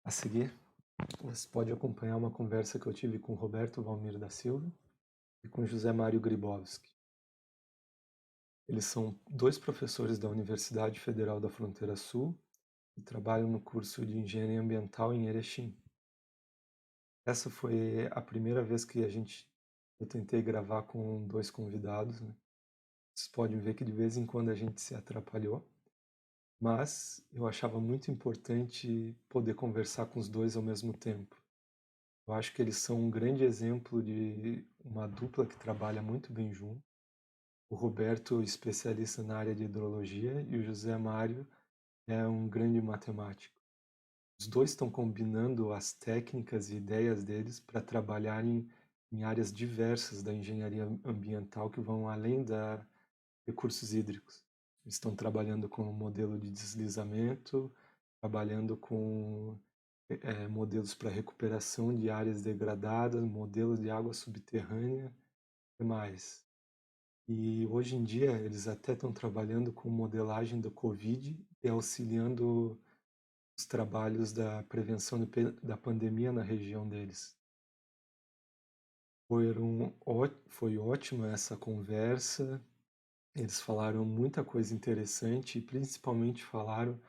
A seguir, você pode acompanhar uma conversa que eu tive com Roberto Valmir da Silva e com José Mário Gribowski. Eles são dois professores da Universidade Federal da Fronteira Sul e trabalham no curso de Engenharia Ambiental em Erechim. Essa foi a primeira vez que eu tentei gravar com dois convidados, né? Vocês podem ver que de vez em quando a gente se atrapalhou, mas eu achava muito importante poder conversar com os dois ao mesmo tempo. Eu acho que eles são um grande exemplo de uma dupla que trabalha muito bem junto. O Roberto, especialista na área de hidrologia, e o José Mário é um grande matemático. Os dois estão combinando as técnicas e ideias deles para trabalhar em áreas diversas da engenharia ambiental que vão além da recursos hídricos. Eles estão trabalhando com o modelo de deslizamento, trabalhando com modelos para recuperação de áreas degradadas, modelos de água subterrânea e mais. E hoje em dia eles até estão trabalhando com modelagem do Covid e auxiliando os trabalhos da prevenção da pandemia na região deles. Foi ótima essa conversa, eles falaram muita coisa interessante e principalmente falaram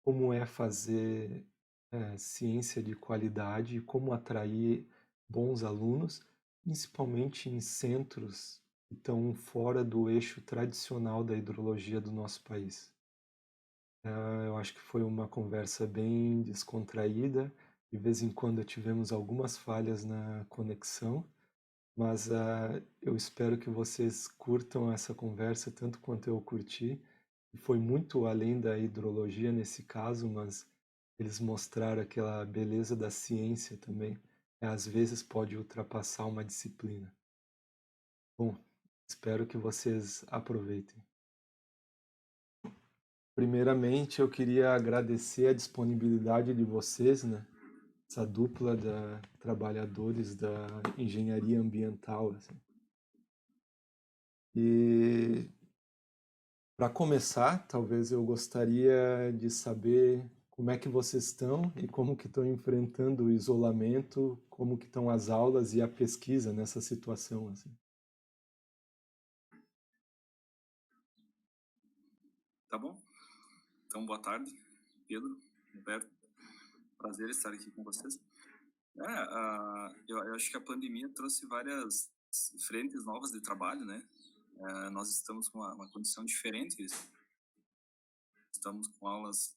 como é fazer ciência de qualidade e como atrair bons alunos, principalmente em centros que estão fora do eixo tradicional da hidrologia do nosso país. Eu acho que foi uma conversa bem descontraída, de vez em quando tivemos algumas falhas na conexão, mas eu espero que vocês curtam essa conversa tanto quanto eu curti. E foi muito além da hidrologia nesse caso, mas eles mostraram aquela beleza da ciência também. Às vezes pode ultrapassar uma disciplina. Bom, espero que vocês aproveitem. Primeiramente, eu queria agradecer a disponibilidade de vocês, né? Essa dupla de trabalhadores da engenharia ambiental, assim. E para começar, talvez eu gostaria de saber como é que vocês estão e como que estão enfrentando o isolamento, como que estão as aulas e a pesquisa nessa situação, assim. Tá bom? Então, boa tarde, Pedro, Roberto. Prazer estar aqui com vocês. Eu acho que a pandemia trouxe várias frentes novas de trabalho, né? Nós estamos com uma condição diferente, estamos com aulas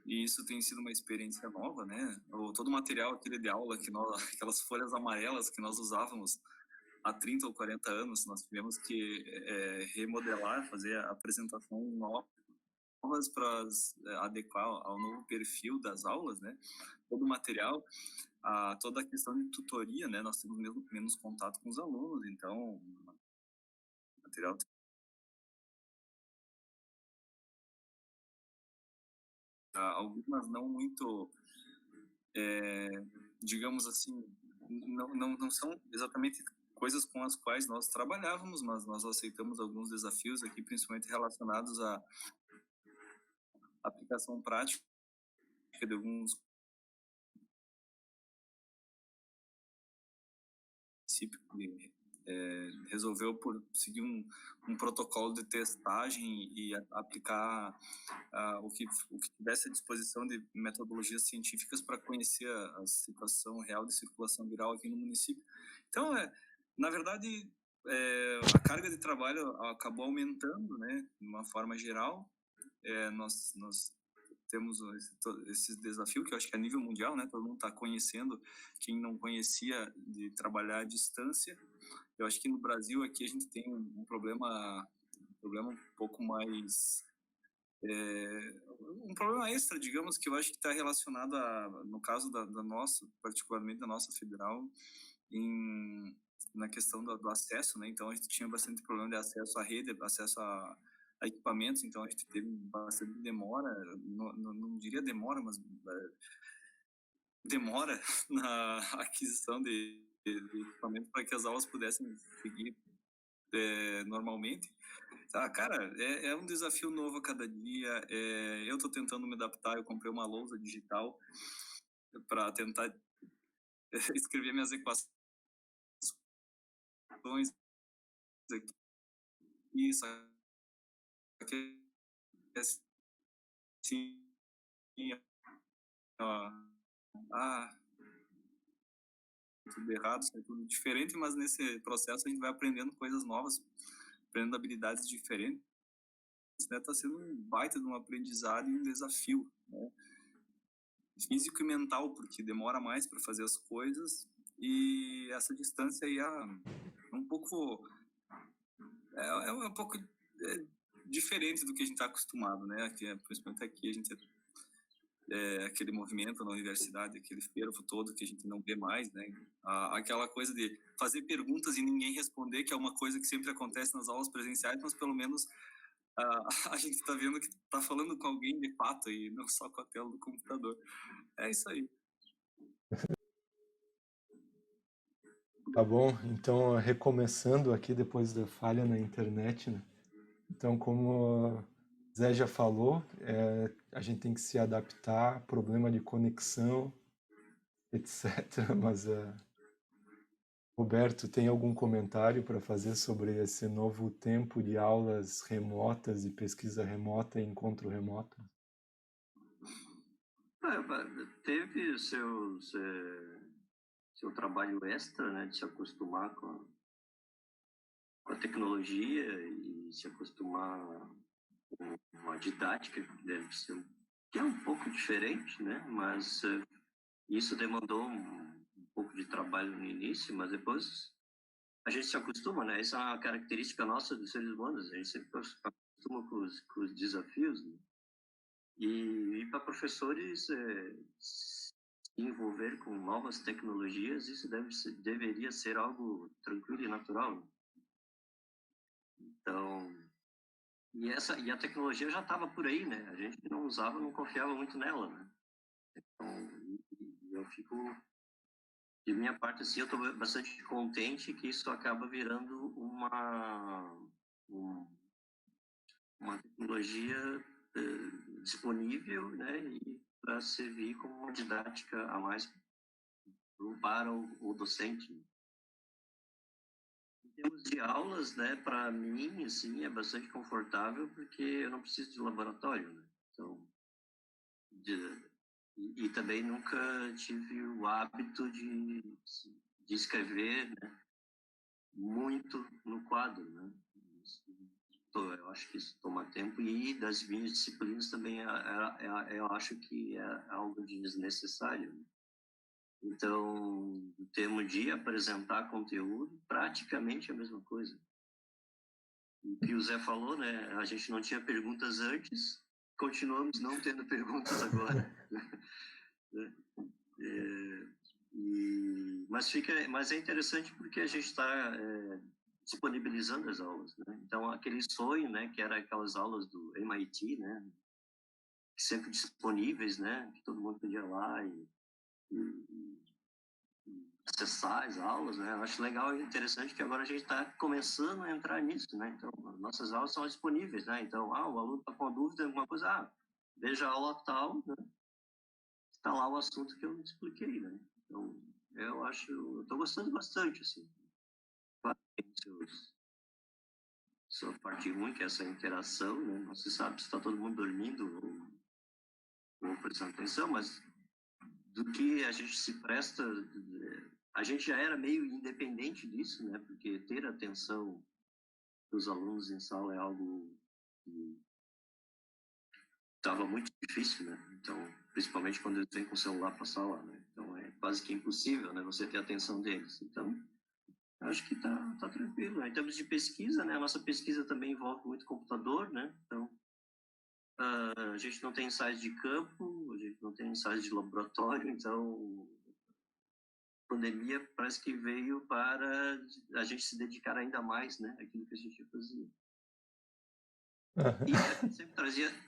e isso tem sido uma experiência nova, né? Todo o material aquele de aula, aquelas folhas amarelas que nós usávamos há 30 ou 40 anos, nós tivemos que remodelar, fazer a apresentação nova para adequar ao novo perfil das aulas, né? Todo o material, toda a questão de tutoria, né? Nós temos menos contato com os alunos, então o material algumas não muito, digamos assim, não são exatamente coisas com as quais nós trabalhávamos, mas nós aceitamos alguns desafios aqui, principalmente relacionados à aplicação prática de alguns princípios que resolveu por seguir um protocolo de testagem e aplicar o que tivesse à disposição de metodologias científicas para conhecer a situação real de circulação viral aqui no município. Então, na verdade, a carga de trabalho acabou aumentando, né, de uma forma geral. Nós temos esse desafio que eu acho que é a nível mundial, né? Todo mundo está conhecendo, quem não conhecia, de trabalhar à distância. Eu acho que no Brasil aqui a gente tem um problema um pouco mais um problema extra, digamos, que eu acho que está relacionado no caso da nossa, particularmente da nossa federal, na questão do acesso, né? Então a gente tinha bastante problema de acesso à rede, acesso a equipamentos, então a gente teve bastante demora, não diria demora, mas demora na aquisição de equipamento para que as aulas pudessem seguir normalmente. Ah, cara, é um desafio novo a cada dia. Eu tô tentando me adaptar. Eu comprei uma lousa digital para tentar escrever minhas equações aqui, só que assim, ó, ah, tudo errado, sai tudo diferente, mas nesse processo a gente vai aprendendo coisas novas, aprendendo habilidades diferentes, né? Tá sendo um baita de um aprendizado e um desafio, né? Físico e mental, porque demora mais para fazer as coisas e essa distância aí é um pouco é um pouco diferente do que a gente está acostumado, né? Aqui, principalmente aqui a gente aquele movimento na universidade, aquele fervo todo que a gente não vê mais, né? Aquela coisa de fazer perguntas e ninguém responder, que é uma coisa que sempre acontece nas aulas presenciais, mas pelo menos a gente está vendo que está falando com alguém de fato e não só com a tela do computador. É isso aí. Tá bom, então recomeçando aqui depois da falha na internet, né? Então, como o Zé já falou, a gente tem que se adaptar, problema de conexão, etc. Mas, Roberto, tem algum comentário para fazer sobre esse novo tempo de aulas remotas e pesquisa remota e encontro remoto? Teve seu trabalho extra, né, de se acostumar com a tecnologia e se acostumar com uma didática que deve ser que é um pouco diferente, né, mas isso demandou um pouco de trabalho no início, mas depois a gente se acostuma, né? Essa é uma característica nossa dos seres humanos, a gente sempre acostuma com os desafios, né? E para professores se envolver com novas tecnologias, isso deveria ser algo tranquilo e natural, né? Então, e a tecnologia já estava por aí, né? A gente não usava, não confiava muito nela, né? Então, eu fico, de minha parte, assim, eu estou bastante contente que isso acaba virando uma tecnologia disponível, né? E para servir como uma didática a mais para o docente. Em termos de aulas, né, para mim, assim, é bastante confortável porque eu não preciso de laboratório, né? Então, e também nunca tive o hábito de escrever, né, muito no quadro, né? Eu acho que isso toma tempo e das minhas disciplinas também eu acho que é algo desnecessário, né? Então, o termo de apresentar conteúdo, praticamente é a mesma coisa. O que o Zé falou, né? A gente não tinha perguntas antes, continuamos não tendo perguntas agora. Mas é interessante porque a gente está disponibilizando as aulas, né? Então, aquele sonho, né, que era aquelas aulas do MIT, né, sempre disponíveis, né, que todo mundo podia ir lá e acessar as aulas, né? Eu acho legal e interessante que agora a gente está começando a entrar nisso, né? Então, nossas aulas são disponíveis, né? Então, o aluno está com uma dúvida, alguma coisa, veja a aula tal, né? Está lá o assunto que eu expliquei, né? Então, eu estou gostando bastante, assim. Claro, tem sua parte ruim, que é essa interação, né? Não se sabe se está todo mundo dormindo ou prestando atenção, mas do que a gente se presta, a gente já era meio independente disso, né? Porque ter atenção dos alunos em sala é algo que estava muito difícil, né? Então, principalmente quando eles vêm com o celular para a sala, né? Então, é quase que impossível, né? Você ter a atenção deles. Então, acho que tá tranquilo, né? Em termos de pesquisa, né? A nossa pesquisa também envolve muito computador, né? Então, a gente não tem ensaios de campo, a gente não tem ensaios de laboratório, então a pandemia parece que veio para a gente se dedicar ainda mais, né? Àquilo que a gente fazia.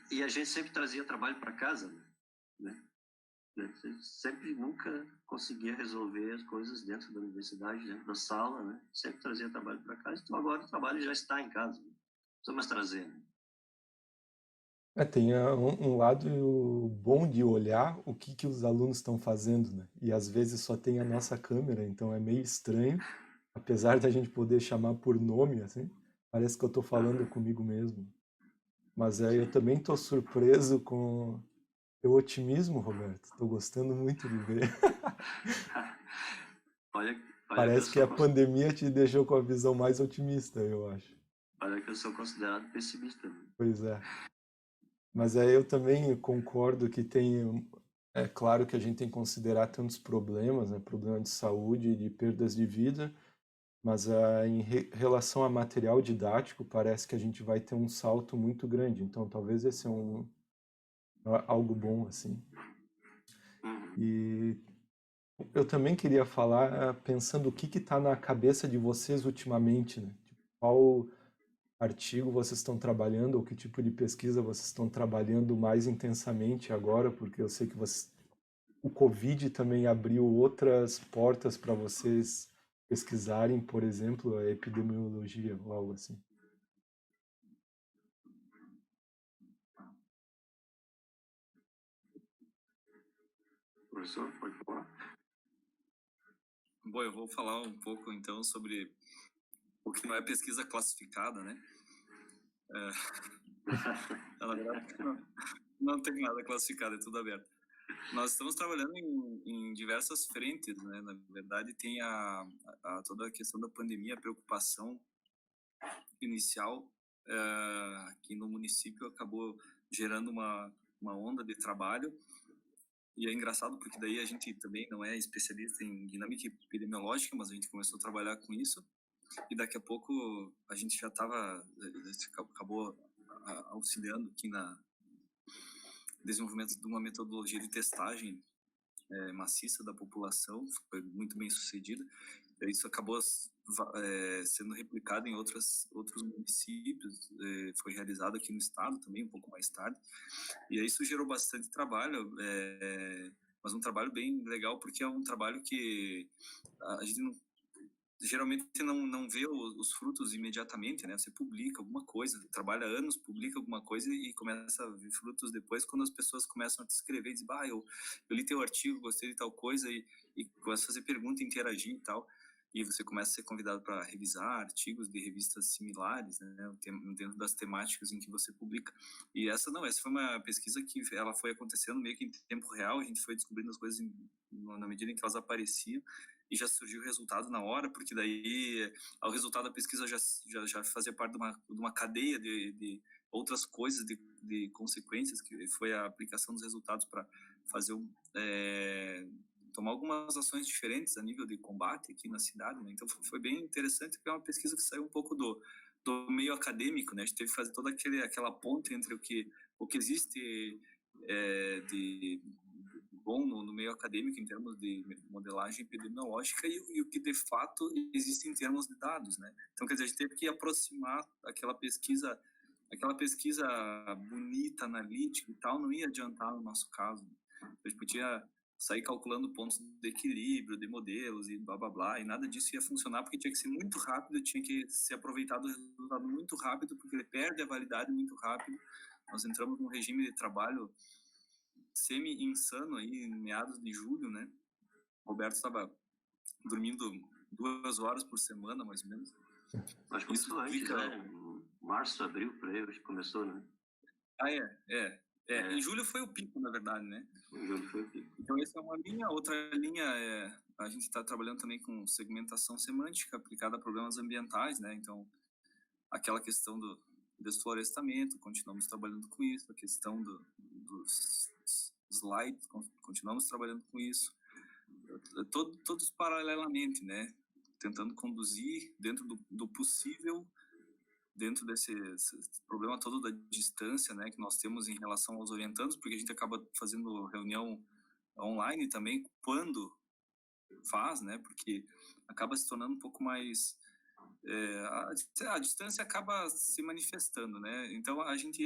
E a gente sempre trazia trabalho para casa, né? Sempre nunca conseguia resolver as coisas dentro da universidade, dentro da sala, né? Sempre trazia trabalho para casa. Então agora o trabalho já está em casa, né? Precisamos trazer, né? Tem um lado bom de olhar o que os alunos estão fazendo, né? E às vezes só tem a nossa câmera, então é meio estranho, apesar da gente poder chamar por nome, assim, parece que eu estou falando comigo mesmo. Mas eu também estou surpreso com teu otimismo, Roberto. Estou gostando muito de ver. Olha, olha que eu Parece que sou, a pandemia te deixou com a visão mais otimista, eu acho. olha que eu sou considerado pessimista, né? Pois é. Mas eu também concordo que tem. É claro que a gente tem que considerar tantos problemas, né? Problema de saúde, de perdas de vida, mas em relação a material didático, parece que a gente vai ter um salto muito grande. Então, talvez esse é algo bom, assim. Uhum. E eu também queria falar, pensando o que está na cabeça de vocês ultimamente, né? Tipo, qual artigo vocês estão trabalhando, ou que tipo de pesquisa vocês estão trabalhando mais intensamente agora, porque eu sei que o Covid também abriu outras portas para vocês pesquisarem, por exemplo, a epidemiologia ou algo assim. Professor, pode falar? Bom, eu vou falar um pouco então sobre o que não é pesquisa classificada, né? Na verdade, não tem nada classificado, é tudo aberto. Nós estamos trabalhando em diversas frentes, né? Na verdade, tem toda a questão da pandemia, a preocupação inicial aqui no município acabou gerando uma onda de trabalho. E é engraçado porque daí a gente também não é especialista em dinâmica epidemiológica, mas a gente começou a trabalhar com isso. E daqui a pouco a gente já acabou auxiliando aqui na desenvolvimento de uma metodologia de testagem maciça da população, foi muito bem sucedida. Isso acabou sendo replicado em outros municípios, foi realizado aqui no estado também, um pouco mais tarde. E aí isso gerou bastante trabalho, mas um trabalho bem legal, porque é um trabalho que a gente geralmente não vê os frutos imediatamente, né? Você publica alguma coisa, trabalha anos, publica alguma coisa e começa a ver frutos depois quando as pessoas começam a te escrever e dizem, eu li teu artigo, gostei de tal coisa e começa a fazer pergunta, interagir e tal. E você começa a ser convidado para revisar artigos de revistas similares, né, dentro das temáticas em que você publica. E essa foi uma pesquisa que ela foi acontecendo meio que em tempo real, a gente foi descobrindo as coisas na medida em que elas apareciam, e já surgiu o resultado na hora, porque daí o resultado da pesquisa já fazia parte de uma cadeia de outras coisas, de consequências, que foi a aplicação dos resultados para fazer tomar algumas ações diferentes a nível de combate aqui na cidade, né? Então foi bem interessante, porque é uma pesquisa que saiu um pouco do meio acadêmico, né? A gente teve que fazer toda aquela ponte entre o que existe de bom no meio acadêmico em termos de modelagem epidemiológica e o que de fato existe em termos de dados, né? Então, quer dizer, a gente teve que aproximar aquela pesquisa bonita, analítica e tal, não ia adiantar no nosso caso. A gente podia sair calculando pontos de equilíbrio, de modelos e blá blá blá, e nada disso ia funcionar porque tinha que ser muito rápido, tinha que ser aproveitado o resultado muito rápido, porque ele perde a validade muito rápido. Nós entramos num regime de trabalho semi-insano aí em meados de julho, né? O Roberto estava dormindo 2 horas por semana, mais ou menos. Acho que começou antes, né? Março, abril, por aí, acho que começou, né? Em julho foi o pico, na verdade, né? Em julho foi o pico. Então, essa é uma linha. Outra linha a gente está trabalhando também com segmentação semântica aplicada a problemas ambientais, né? Então, aquela questão do desflorestamento, continuamos trabalhando com isso. A questão dos slides, continuamos trabalhando com isso. Todos paralelamente, né? Tentando conduzir dentro do possível, dentro desse problema todo da distância, né, que nós temos em relação aos orientandos, porque a gente acaba fazendo reunião online também, quando faz, né, porque acaba se tornando um pouco mais... a distância acaba se manifestando, né, então a gente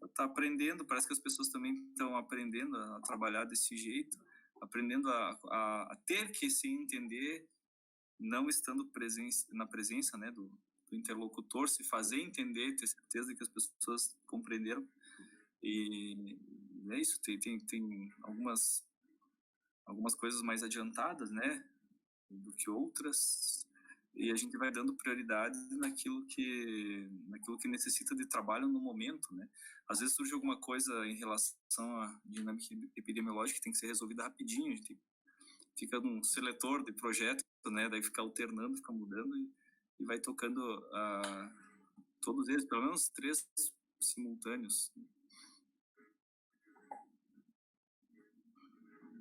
está aprendendo, parece que as pessoas também estão aprendendo a trabalhar desse jeito, aprendendo a ter que se entender, não estando na presença, né, interlocutor, se fazer entender, ter certeza que as pessoas compreenderam. E é isso, tem algumas coisas mais adiantadas, né, do que outras, e a gente vai dando prioridade naquilo que necessita de trabalho no momento, né. Às vezes surge alguma coisa em relação à dinâmica epidemiológica que tem que ser resolvida rapidinho, a gente fica num seletor de projeto, né, daí fica alternando, fica mudando e vai tocando todos eles, pelo menos 3 simultâneos.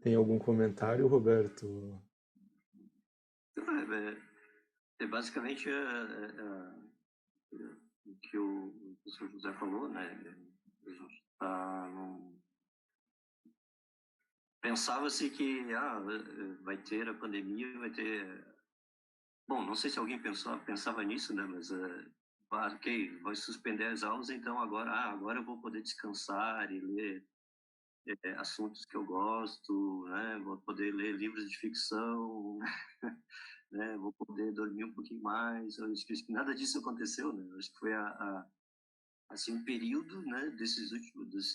Tem algum comentário, Roberto? Basicamente o que o professor José falou, né? A gente pensava-se que vai ter a pandemia, vai ter... Bom, não sei se alguém pensava nisso, né? Mas, ok, vai suspender as aulas, então agora eu vou poder descansar e ler assuntos que eu gosto, né? Vou poder ler livros de ficção, né? Vou poder dormir um pouquinho mais. Eu acho que nada disso aconteceu, né? Eu acho que foi assim, um período, né?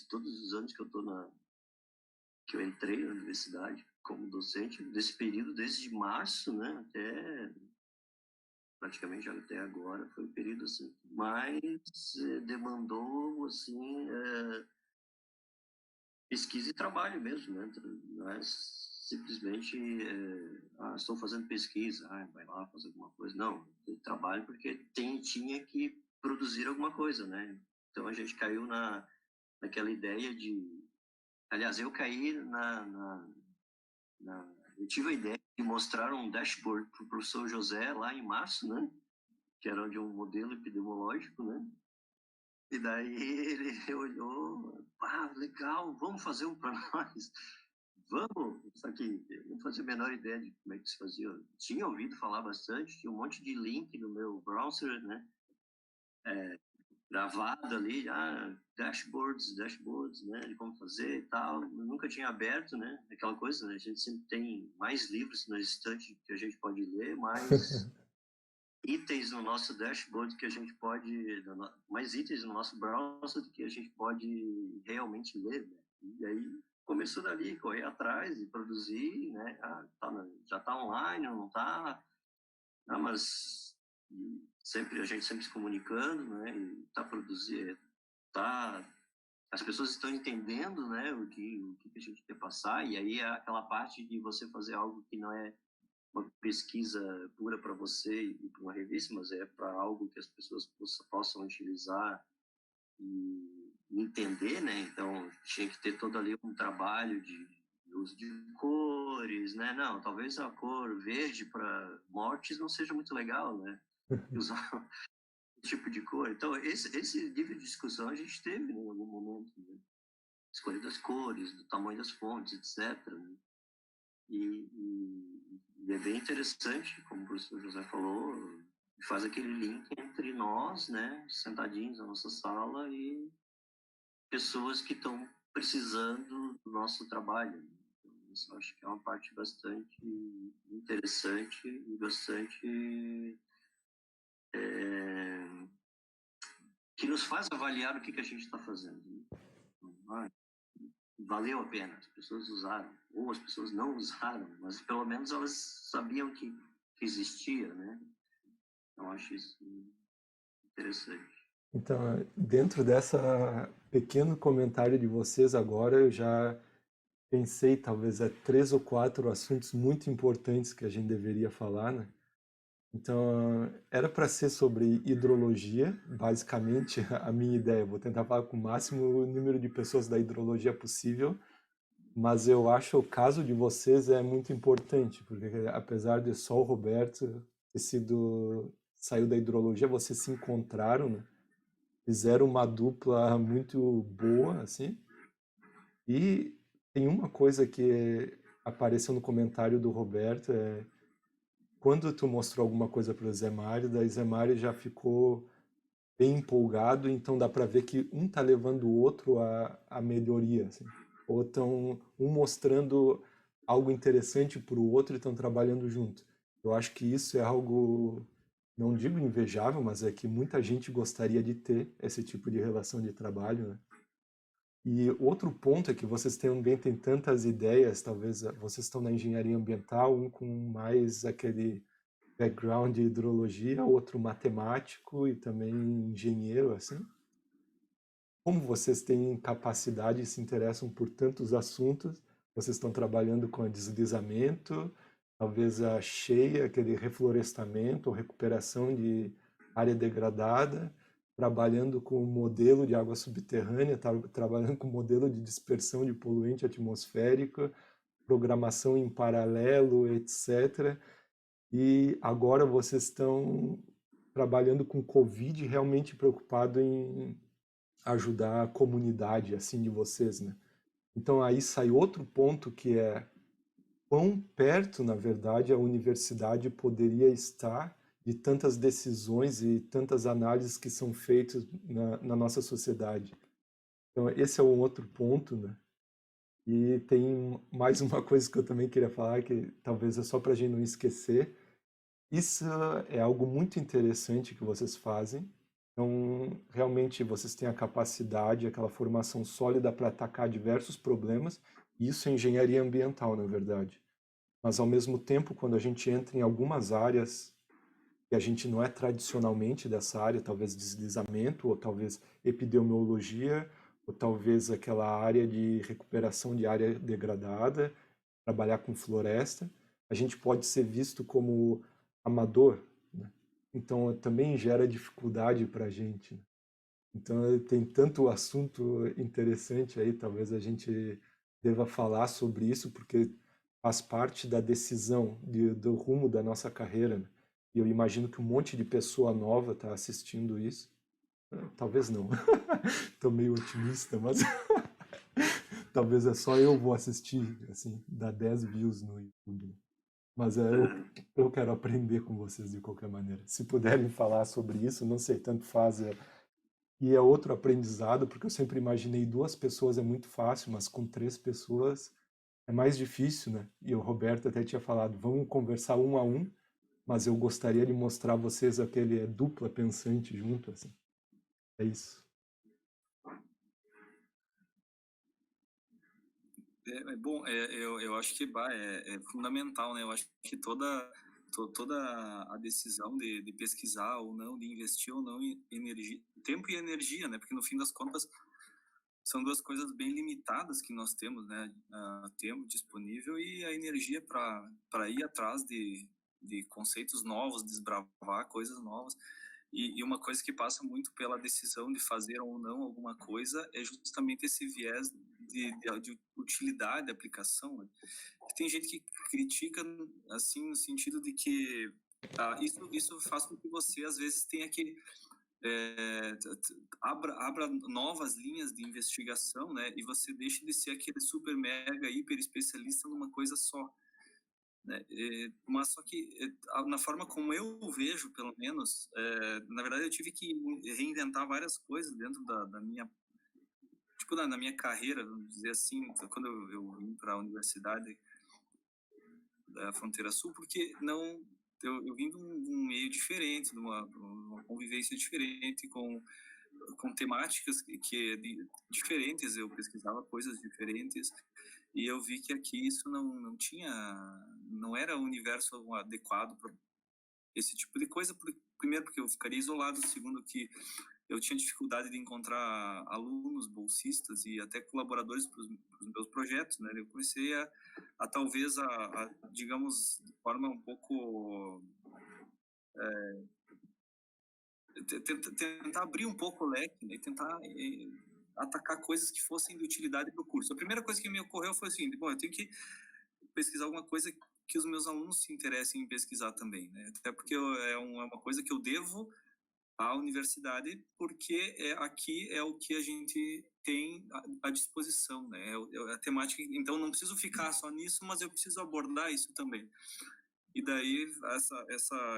Todos os anos que eu entrei na universidade como docente, desse período, desde março, né? Até praticamente até agora, foi um período assim, mas demandou, assim, pesquisa e trabalho mesmo, né? Mas simplesmente, estou fazendo pesquisa, vai lá fazer alguma coisa. Não, eu trabalho porque tinha que produzir alguma coisa, né? Então a gente caiu naquela ideia de... Aliás, eu caí eu tive a ideia de mostrar um dashboard para o professor José lá em março, né? Que era de um modelo epidemiológico, né? E daí ele olhou, legal, vamos fazer um para nós. Vamos, só que eu não fazia a menor ideia de como é que se fazia. Eu tinha ouvido falar bastante, tinha um monte de link no meu browser, né? Gravado ali, dashboards, né? De como fazer e tal. Eu nunca tinha aberto, né? Aquela coisa, né? A gente sempre tem mais livros na estante que a gente pode ler, mais itens no nosso dashboard que a gente pode, mais itens no nosso browser do que a gente pode realmente ler, né? E aí começou dali, correr atrás e produzir, né? Já está online, não está? Mas a gente sempre se comunicando, né? E está produzindo, as pessoas estão entendendo, né? O que a gente quer passar, e aí é aquela parte de você fazer algo que não é uma pesquisa pura para você e para uma revista, mas é para algo que as pessoas possam utilizar e entender, né? Então, tinha que ter todo ali um trabalho de uso de cores, né? Não, talvez a cor verde para mortes não seja muito legal, né? Usar esse tipo de cor. Então, esse nível de discussão a gente teve em algum momento, né? Escolha das cores, do tamanho das fontes, etc., né? E é bem interessante, como o professor José falou, faz aquele link entre nós, né, sentadinhos na nossa sala, e pessoas que estão precisando do nosso trabalho. Então, isso acho que é uma parte bastante interessante e bastante que nos faz avaliar o que a gente está fazendo, né? Valeu a pena, as pessoas usaram, ou as pessoas não usaram, mas pelo menos elas sabiam que existia, né? Eu acho isso interessante. Então, dentro dessa pequeno comentário de vocês agora, eu já pensei talvez 3 ou 4 assuntos muito importantes que a gente deveria falar, né? Então, era para ser sobre hidrologia, basicamente a minha ideia. Vou tentar falar com o máximo número de pessoas da hidrologia possível, mas eu acho o caso de vocês é muito importante, porque apesar de só o Roberto saiu da hidrologia, vocês se encontraram, né? Fizeram uma dupla muito boa, assim. E tem uma coisa que apareceu no comentário do Roberto, quando tu mostrou alguma coisa para o Zé Mário, daí Zé Mário já ficou bem empolgado, então dá para ver que um tá levando o outro à melhoria, assim. Ou estão um mostrando algo interessante para o outro e estão trabalhando junto. Eu acho que isso é algo não digo invejável, mas é que muita gente gostaria de ter esse tipo de relação de trabalho, né? E outro ponto é que vocês também têm tantas ideias, talvez vocês estão na engenharia ambiental, um com mais aquele background de hidrologia, outro matemático e também engenheiro, assim. Como vocês têm capacidade e se interessam por tantos assuntos, vocês estão trabalhando com deslizamento, talvez a cheia, aquele reflorestamento ou recuperação de área degradada, trabalhando com o modelo de água subterrânea, trabalhando com o modelo de dispersão de poluente atmosférico, programação em paralelo, etc. E agora vocês estão trabalhando com Covid, realmente preocupado em ajudar a comunidade assim de vocês, né? Então aí sai outro ponto que é quão perto, na verdade, a universidade poderia estar de tantas decisões e tantas análises que são feitas na nossa sociedade. Então esse é um outro ponto, né? E tem mais uma coisa que eu também queria falar, que talvez é só para a gente não esquecer. Isso é algo muito interessante que vocês fazem. Então, realmente, vocês têm a capacidade, aquela formação sólida para atacar diversos problemas. Isso é engenharia ambiental, na verdade. Mas, ao mesmo tempo, quando a gente entra em algumas áreas que a gente não é tradicionalmente dessa área, talvez deslizamento, ou talvez epidemiologia, ou talvez aquela área de recuperação de área degradada, trabalhar com floresta, a gente pode ser visto como amador, né? Então também gera dificuldade para a gente, né? Então tem tanto assunto interessante aí, talvez a gente deva falar sobre isso, porque faz parte da decisão do rumo da nossa carreira, né? E eu imagino que um monte de pessoa nova está assistindo isso. Talvez não. Estou meio otimista, mas talvez é só eu vou assistir, assim, dá 10 views no YouTube. Mas eu quero aprender com vocês de qualquer maneira. Se puderem falar sobre isso, não sei, tanto faz. E é outro aprendizado, porque eu sempre imaginei 2 pessoas é muito fácil, mas com 3 pessoas é mais difícil, né? E o Roberto até tinha falado, vamos conversar um a um, mas eu gostaria de mostrar a vocês aquele dupla pensante junto, assim. É isso. Bom, eu acho que é fundamental, né? Eu acho que toda a decisão de pesquisar ou não, de investir ou não em energia, tempo e energia, né? Porque no fim das contas são 2 coisas bem limitadas que nós temos, né? Tempo disponível e a energia para ir atrás de conceitos novos, desbravar coisas novas. E uma coisa que passa muito pela decisão de fazer ou não alguma coisa é justamente esse viés de utilidade, de aplicação, né? Tem gente que critica, assim, no sentido de que isso faz com que você, às vezes, tenha que abra novas linhas de investigação, né? E você deixa de ser aquele super mega hiper especialista numa coisa só, né? Mas só que na forma como eu vejo, pelo menos, na verdade eu tive que reinventar várias coisas dentro da minha, tipo, na minha carreira, vamos dizer assim, quando eu vim para a universidade da Fronteira Sul, porque não eu vim de um meio diferente, de uma convivência diferente com temáticas diferentes, eu pesquisava coisas diferentes e eu vi que aqui isso não tinha, não era o universo adequado para esse tipo de coisa. Primeiro porque eu ficaria isolado, segundo que eu tinha dificuldade de encontrar alunos, bolsistas e até colaboradores para os meus projetos, né? Eu comecei a talvez digamos, de forma um pouco tentar abrir um pouco o leque, né? E tentar atacar coisas que fossem de utilidade para o curso. A primeira coisa que me ocorreu foi assim, bom, eu tenho que pesquisar alguma coisa que os meus alunos se interessem em pesquisar também, né? Até porque é uma coisa que eu devo à universidade, porque aqui é o que a gente tem à disposição, né? A temática, então não preciso ficar só nisso, mas eu preciso abordar isso também. E daí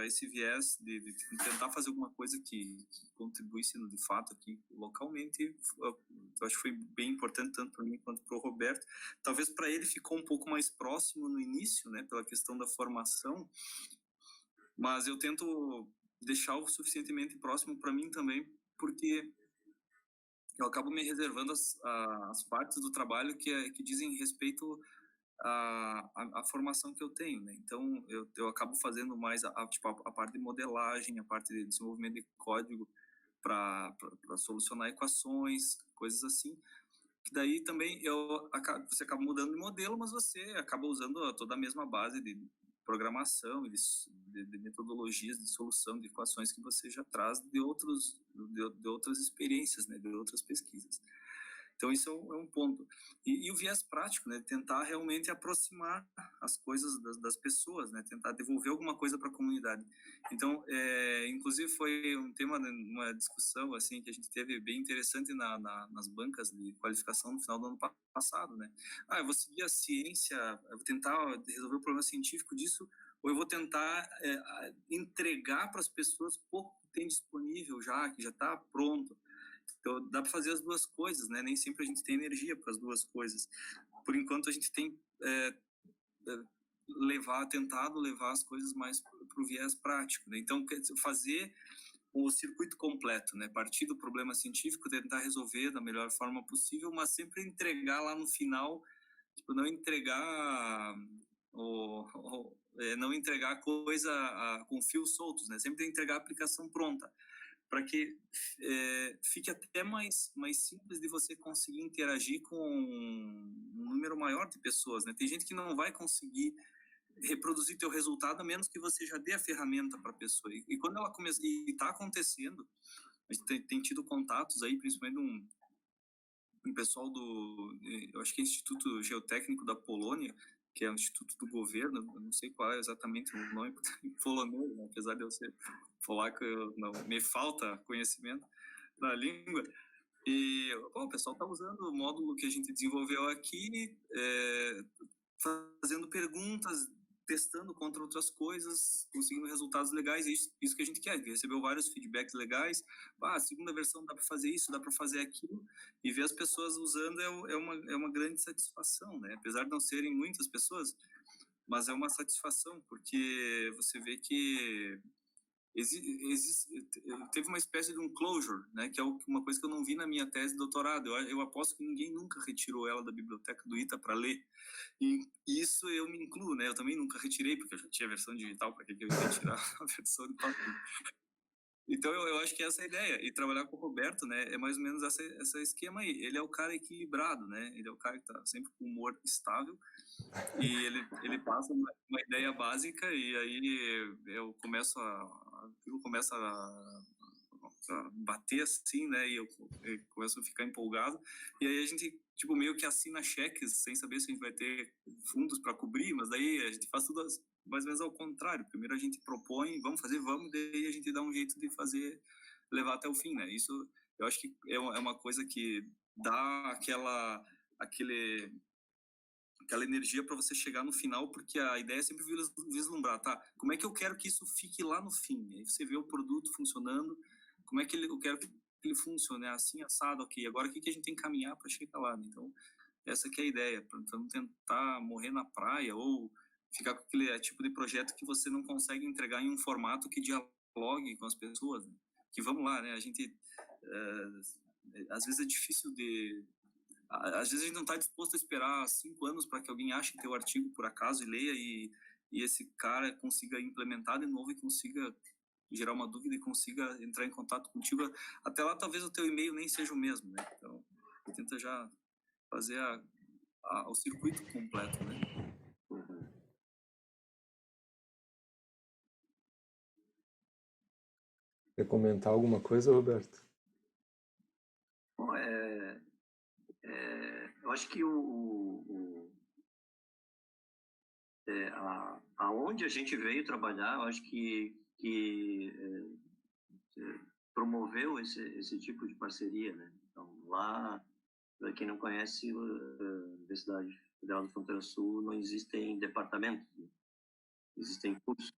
esse viés de tentar fazer alguma coisa que contribuísse de fato aqui localmente, eu acho que foi bem importante tanto para mim quanto para o Roberto. Talvez para ele ficou um pouco mais próximo no início, né, pela questão da formação, mas eu tento deixar o suficientemente próximo para mim também, porque eu acabo me reservando as partes do trabalho que dizem respeito à formação que eu tenho, né? Então, eu acabo fazendo mais tipo, a parte de modelagem, a parte de desenvolvimento de código para solucionar equações, coisas assim. Que daí também você acaba mudando de modelo, mas você acaba usando toda a mesma base de programação e de metodologias de solução de equações que você já traz de outras experiências, né, de outras pesquisas. Então, isso é um ponto. E o viés prático, né? Tentar realmente aproximar as coisas das pessoas, né? Tentar devolver alguma coisa para a comunidade. Então, inclusive, foi um tema, uma discussão assim que a gente teve bem interessante nas bancas de qualificação no final do ano passado, né? Eu vou seguir a ciência, eu vou tentar resolver o problema científico disso, ou eu vou tentar entregar para as pessoas pouco que tem disponível já, que já está pronto. Então, dá para fazer as duas coisas, né? Nem sempre a gente tem energia para as duas coisas. Por enquanto, a gente tem tentado levar as coisas mais para o viés prático, né? Então, fazer o circuito completo, né? Partir do problema científico, tentar resolver da melhor forma possível, mas sempre entregar lá no final, tipo, não entregar não entregar a coisa com fios soltos, né? Sempre entregar a aplicação pronta, para que fique até mais simples de você conseguir interagir com um número maior de pessoas, né? Tem gente que não vai conseguir reproduzir teu resultado a menos que você já dê a ferramenta para a pessoa. E quando ela começa, e está acontecendo, a gente tem tido contatos aí, principalmente um pessoal eu acho que é Instituto Geotécnico da Polônia, que é um instituto do governo, eu não sei qual é exatamente o nome em polonês, né? Apesar de eu ser polaco, me falta conhecimento da língua. E o pessoal está usando o módulo que a gente desenvolveu aqui, fazendo perguntas, testando contra outras coisas, conseguindo resultados legais. Isso que a gente quer. Recebeu vários feedbacks legais. A segunda versão dá para fazer isso, dá para fazer aquilo. E ver as pessoas usando é uma grande satisfação, né? Apesar de não serem muitas pessoas, mas é uma satisfação, porque você vê que teve uma espécie de um closure, né, que é uma coisa que eu não vi na minha tese de doutorado. Eu aposto que ninguém nunca retirou ela da biblioteca do ITA para ler. E isso eu me incluo, né? Eu também nunca retirei, porque eu já tinha a versão digital, para que eu ia retirar a versão de papel? Então, eu acho que essa é a ideia. E trabalhar com o Roberto, né, é mais ou menos esse esquema aí. Ele é o cara equilibrado, né? Ele é o cara que está sempre com humor estável. E ele passa uma ideia básica e aí aquilo começa a bater assim, né? E eu começo a ficar empolgado. E aí a gente, tipo, meio que assina cheques sem saber se a gente vai ter fundos para cobrir, mas daí a gente faz tudo mais ou menos ao contrário. Primeiro a gente propõe, vamos fazer, daí a gente dá um jeito de fazer, levar até o fim, né? Isso eu acho que é uma coisa que dá aquela energia para você chegar no final, porque a ideia é sempre vislumbrar, tá? Como é que eu quero que isso fique lá no fim? Aí você vê o produto funcionando, como é que eu quero que ele funcione, né? Assim, assado, ok. Agora, o que a gente tem que caminhar para chegar lá, né? Então, essa que é a ideia, para não tentar morrer na praia ou ficar com aquele tipo de projeto que você não consegue entregar em um formato que dialogue com as pessoas, né? Que vamos lá, né? A gente, às vezes é difícil às vezes a gente não está disposto a esperar 5 anos para que alguém ache teu artigo por acaso e leia e esse cara consiga implementar de novo e consiga gerar uma dúvida e consiga entrar em contato contigo. Até lá, talvez o teu e-mail nem seja o mesmo, né? Então, tenta já fazer o circuito completo, né? Quer comentar alguma coisa, Roberto? Bom, eu acho que aonde a gente veio trabalhar, eu acho que promoveu esse tipo de parceria, né? Então, lá, para quem não conhece, a Universidade Federal da Fronteira Sul não existem departamentos, né? Existem cursos.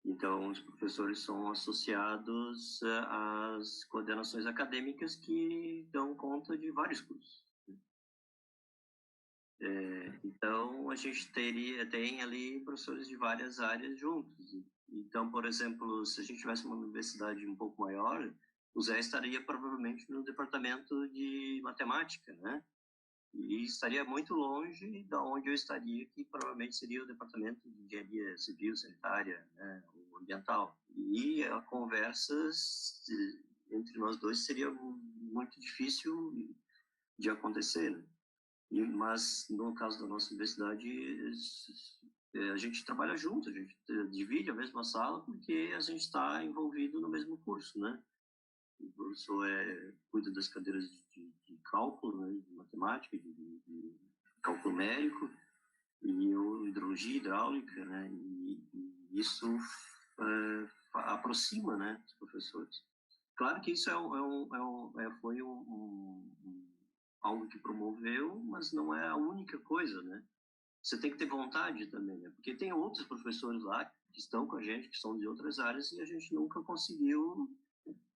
Então, os professores são associados às coordenações acadêmicas que dão conta de vários cursos. Então, a gente tem ali professores de várias áreas juntos. E Então, por exemplo, se a gente tivesse uma universidade um pouco maior, o Zé estaria provavelmente no departamento de matemática, né? E estaria muito longe da onde eu estaria, que provavelmente seria o departamento de engenharia civil, sanitária, né, ou ambiental. E a conversa entre nós dois seria muito difícil de acontecer, né? Mas no caso da nossa universidade, a gente trabalha junto, a gente divide a mesma sala porque a gente está envolvido no mesmo curso, né? O professor cuida das cadeiras de cálculo, né, de matemática, de cálculo numérico, e eu hidrologia, hidráulica, né, e isso aproxima, né, os professores. Claro que isso foi algo que promoveu, mas não é a única coisa, né? Você tem que ter vontade também, né? Porque tem outros professores lá que estão com a gente, que são de outras áreas, e a gente nunca conseguiu,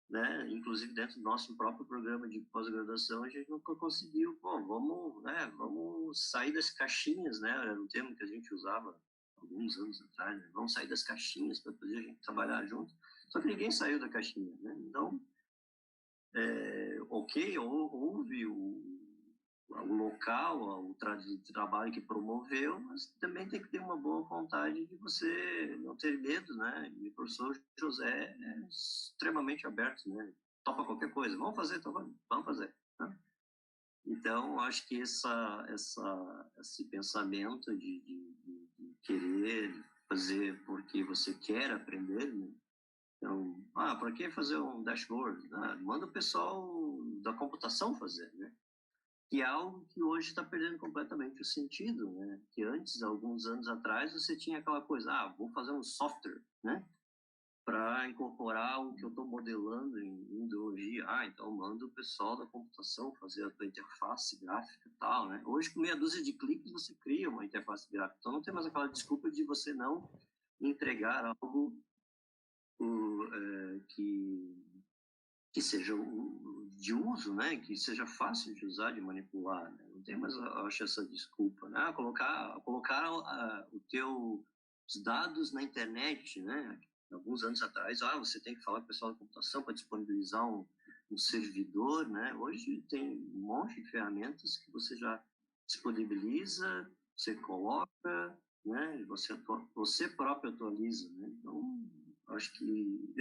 né? Inclusive dentro do nosso próprio programa de pós-graduação, a gente nunca conseguiu, vamos sair das caixinhas, né? Era um termo que a gente usava alguns anos atrás, né? Vamos sair das caixinhas para poder a gente trabalhar junto. Só que ninguém saiu da caixinha, né? Então, houve o local, o trabalho que promoveu, mas também tem que ter uma boa vontade de você não ter medo, né? E o professor José é extremamente aberto, né? Topa qualquer coisa, vamos fazer, vamos fazer. Né? Então, acho que esse pensamento de querer fazer porque você quer aprender, né? Então, para que fazer um dashboard? Né? Manda o pessoal da computação fazer, né? Que é algo que hoje está perdendo completamente o sentido, né? Que antes, alguns anos atrás, você tinha aquela coisa, vou fazer um software, né? Para incorporar o que eu estou modelando em hidrologia. Então manda o pessoal da computação fazer a tua interface gráfica e tal, né? Hoje, com meia dúzia de cliques, você cria uma interface gráfica. Então não tem mais aquela desculpa de você não entregar algo que seja de uso, né? Que seja fácil de usar, de manipular, né? Não tem mais, eu acho, essa desculpa, né? Colocar os dados na internet, né? Alguns anos atrás, você tem que falar com o pessoal da computação para disponibilizar um servidor, né? Hoje tem um monte de ferramentas que você já disponibiliza, você coloca, né? Você próprio atualiza, né? Então, acho que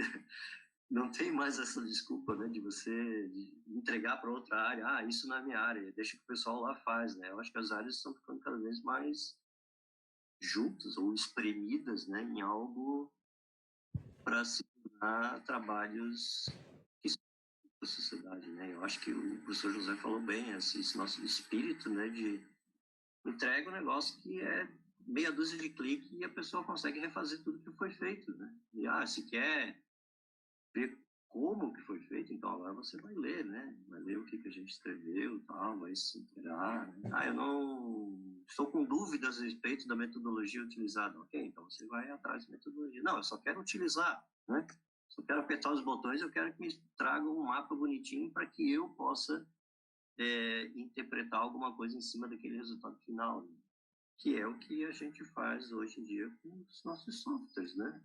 não tem mais essa desculpa, né, de você entregar para outra área. Isso não é minha área, deixa que o pessoal lá faz, né? Eu acho que as áreas estão ficando cada vez mais juntas ou espremidas, né, em algo para se tornar trabalhos que são da sociedade, né? Eu acho que o professor José falou bem, esse nosso espírito, né, de entrega um negócio que é meia dúzia de cliques e a pessoa consegue refazer tudo que foi feito, né? E se quer ver como que foi feito, então agora você vai ler, né? Vai ler o que a gente escreveu e tal, vai se inteirar, né? Eu não estou com dúvidas a respeito da metodologia utilizada. Ok, então você vai atrás da metodologia. Não, eu só quero utilizar, né? Só quero apertar os botões, eu quero que me traga um mapa bonitinho para que eu possa interpretar alguma coisa em cima daquele resultado final, né? Que é o que a gente faz hoje em dia com os nossos softwares, né?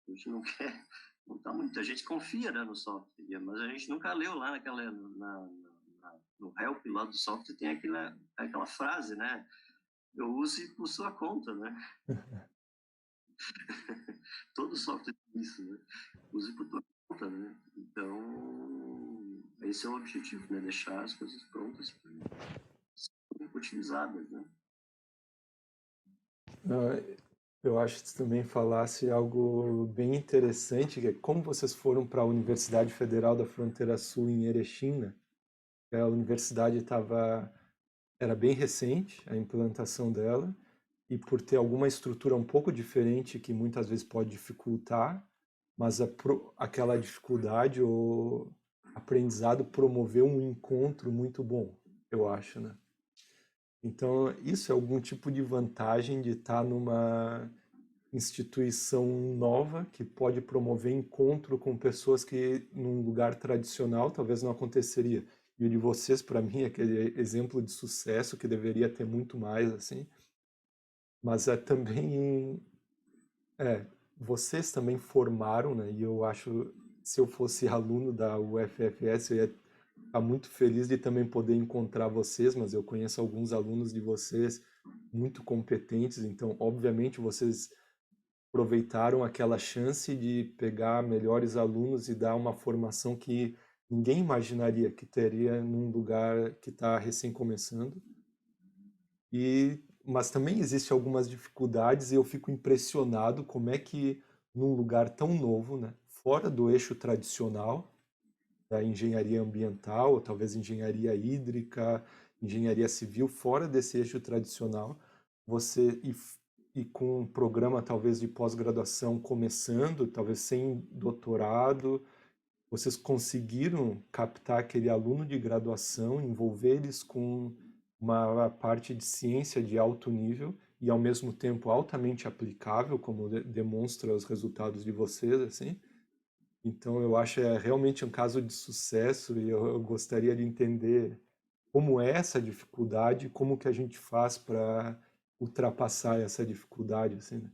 A gente não quer montar muito, a gente confia, né, no software, mas a gente nunca leu lá no help lá do software, tem aquela frase, né? Eu use por sua conta, né? Todo software tem isso, né? Use por tua conta, né? Então, esse é o objetivo, né? Deixar as coisas prontas para serem utilizadas, né? Eu acho que você também falasse algo bem interessante, que é como vocês foram para a Universidade Federal da Fronteira Sul em Erechim, né? A universidade era bem recente, a implantação dela, e por ter alguma estrutura um pouco diferente que muitas vezes pode dificultar, mas aquela dificuldade ou aprendizado promoveu um encontro muito bom, eu acho, né? Então, isso é algum tipo de vantagem de estar numa instituição nova que pode promover encontro com pessoas que num lugar tradicional talvez não aconteceria. E o de vocês, para mim, é aquele exemplo de sucesso que deveria ter muito mais, assim. Mas é também vocês também formaram, né? E eu acho, se eu fosse aluno da UFFS, eu ia estar muito feliz de também poder encontrar vocês, mas eu conheço alguns alunos de vocês muito competentes, então, obviamente, vocês aproveitaram aquela chance de pegar melhores alunos e dar uma formação que ninguém imaginaria que teria num lugar que está recém começando. Mas também existem algumas dificuldades e eu fico impressionado como é que num lugar tão novo, né, fora do eixo tradicional da engenharia ambiental, ou talvez engenharia hídrica, engenharia civil, fora desse eixo tradicional, você e com um programa talvez de pós-graduação começando, talvez sem doutorado, vocês conseguiram captar aquele aluno de graduação, envolver eles com uma parte de ciência de alto nível e ao mesmo tempo altamente aplicável, como demonstra os resultados de vocês, assim. Então eu acho realmente um caso de sucesso e eu gostaria de entender como é essa dificuldade, como que a gente faz para ultrapassar essa dificuldade, assim, né?